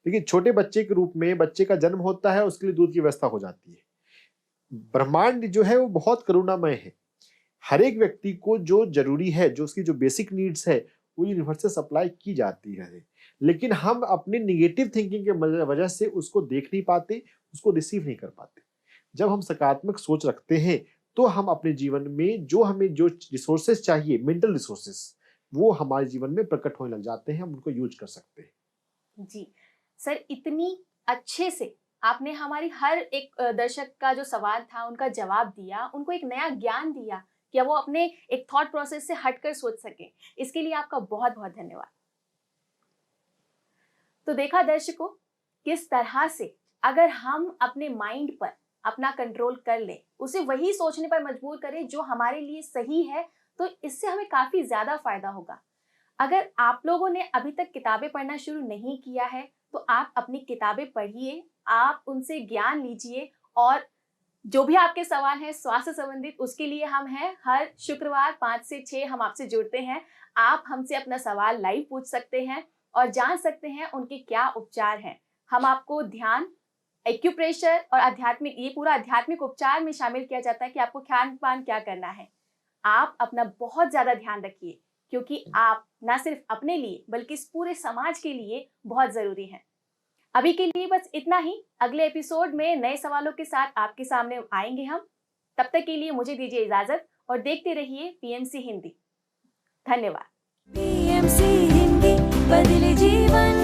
लेकिन छोटे बच्चे के रूप में बच्चे का जन्म होता है, उसके लिए दूध की व्यवस्था हो जाती है। ब्रह्मांड जो है वो बहुत करुणामय है। हर एक व्यक्ति को जो जरूरी है, जो उसकी जो बेसिक नीड्स है, वो यूनिवर्स से सप्लाई की जाती है। लेकिन हम अपने निगेटिव थिंकिंग के वजह से उसको देख नहीं पाते, उसको रिसीव नहीं कर पाते। जब हम सकारात्मक सोच रखते हैं तो हम अपने जीवन में हमें जो रिसोर्सेस चाहिए, मेंटल रिसोर्सेस, वो हमारे जीवन में प्रकट होने लग जाते हैं, हम उनको यूज कर सकते हैं। जी सर, इतनी अच्छे से आपने हमारी हर एक दर्शक का जो सवाल था उनका जवाब दिया, उनको एक नया ज्ञान दिया कि वो अपने एक थॉट प्रोसेस से हटकर सोच सकें। इसके लिए आपका बहुत बहुत धन्यवाद। तो देखा दर्शकों, किस तरह से अगर हम अपने माइंड पर अपना कंट्रोल कर लें, उसे वही सोचने पर मजबूर करें जो हमारे लिए सही है, तो इससे हमें काफी ज्यादा फायदा होगा। अगर आप लोगों ने अभी तक किताबें पढ़ना शुरू नहीं किया है तो आप अपनी किताबें पढ़िए, आप उनसे ज्ञान लीजिए, और जो भी आपके सवाल हैं स्वास्थ्य संबंधित, उसके लिए हम हैं हर शुक्रवार 5 से 6 हम आपसे जुड़ते हैं। आप हमसे अपना सवाल लाइव पूछ सकते हैं और जान सकते हैं उनके क्या उपचार हैं। हम आपको ध्यान, एक्यूप्रेशर और आध्यात्मिक, ये पूरा आध्यात्मिक उपचार में शामिल किया जाता है कि आपको खान पान क्या करना है। आप अपना बहुत ज्यादा ध्यान रखिए, क्योंकि आप ना सिर्फ अपने लिए बल्कि इस पूरे समाज के लिए बहुत जरूरी हैं। अभी के लिए बस इतना ही। अगले एपिसोड में नए सवालों के साथ आपके सामने आएंगे हम। तब तक के लिए मुझे दीजिए इजाजत और देखते रहिए पीएमसी हिंदी। धन्यवाद। पीएमसी हिंदी, बदले जीवन।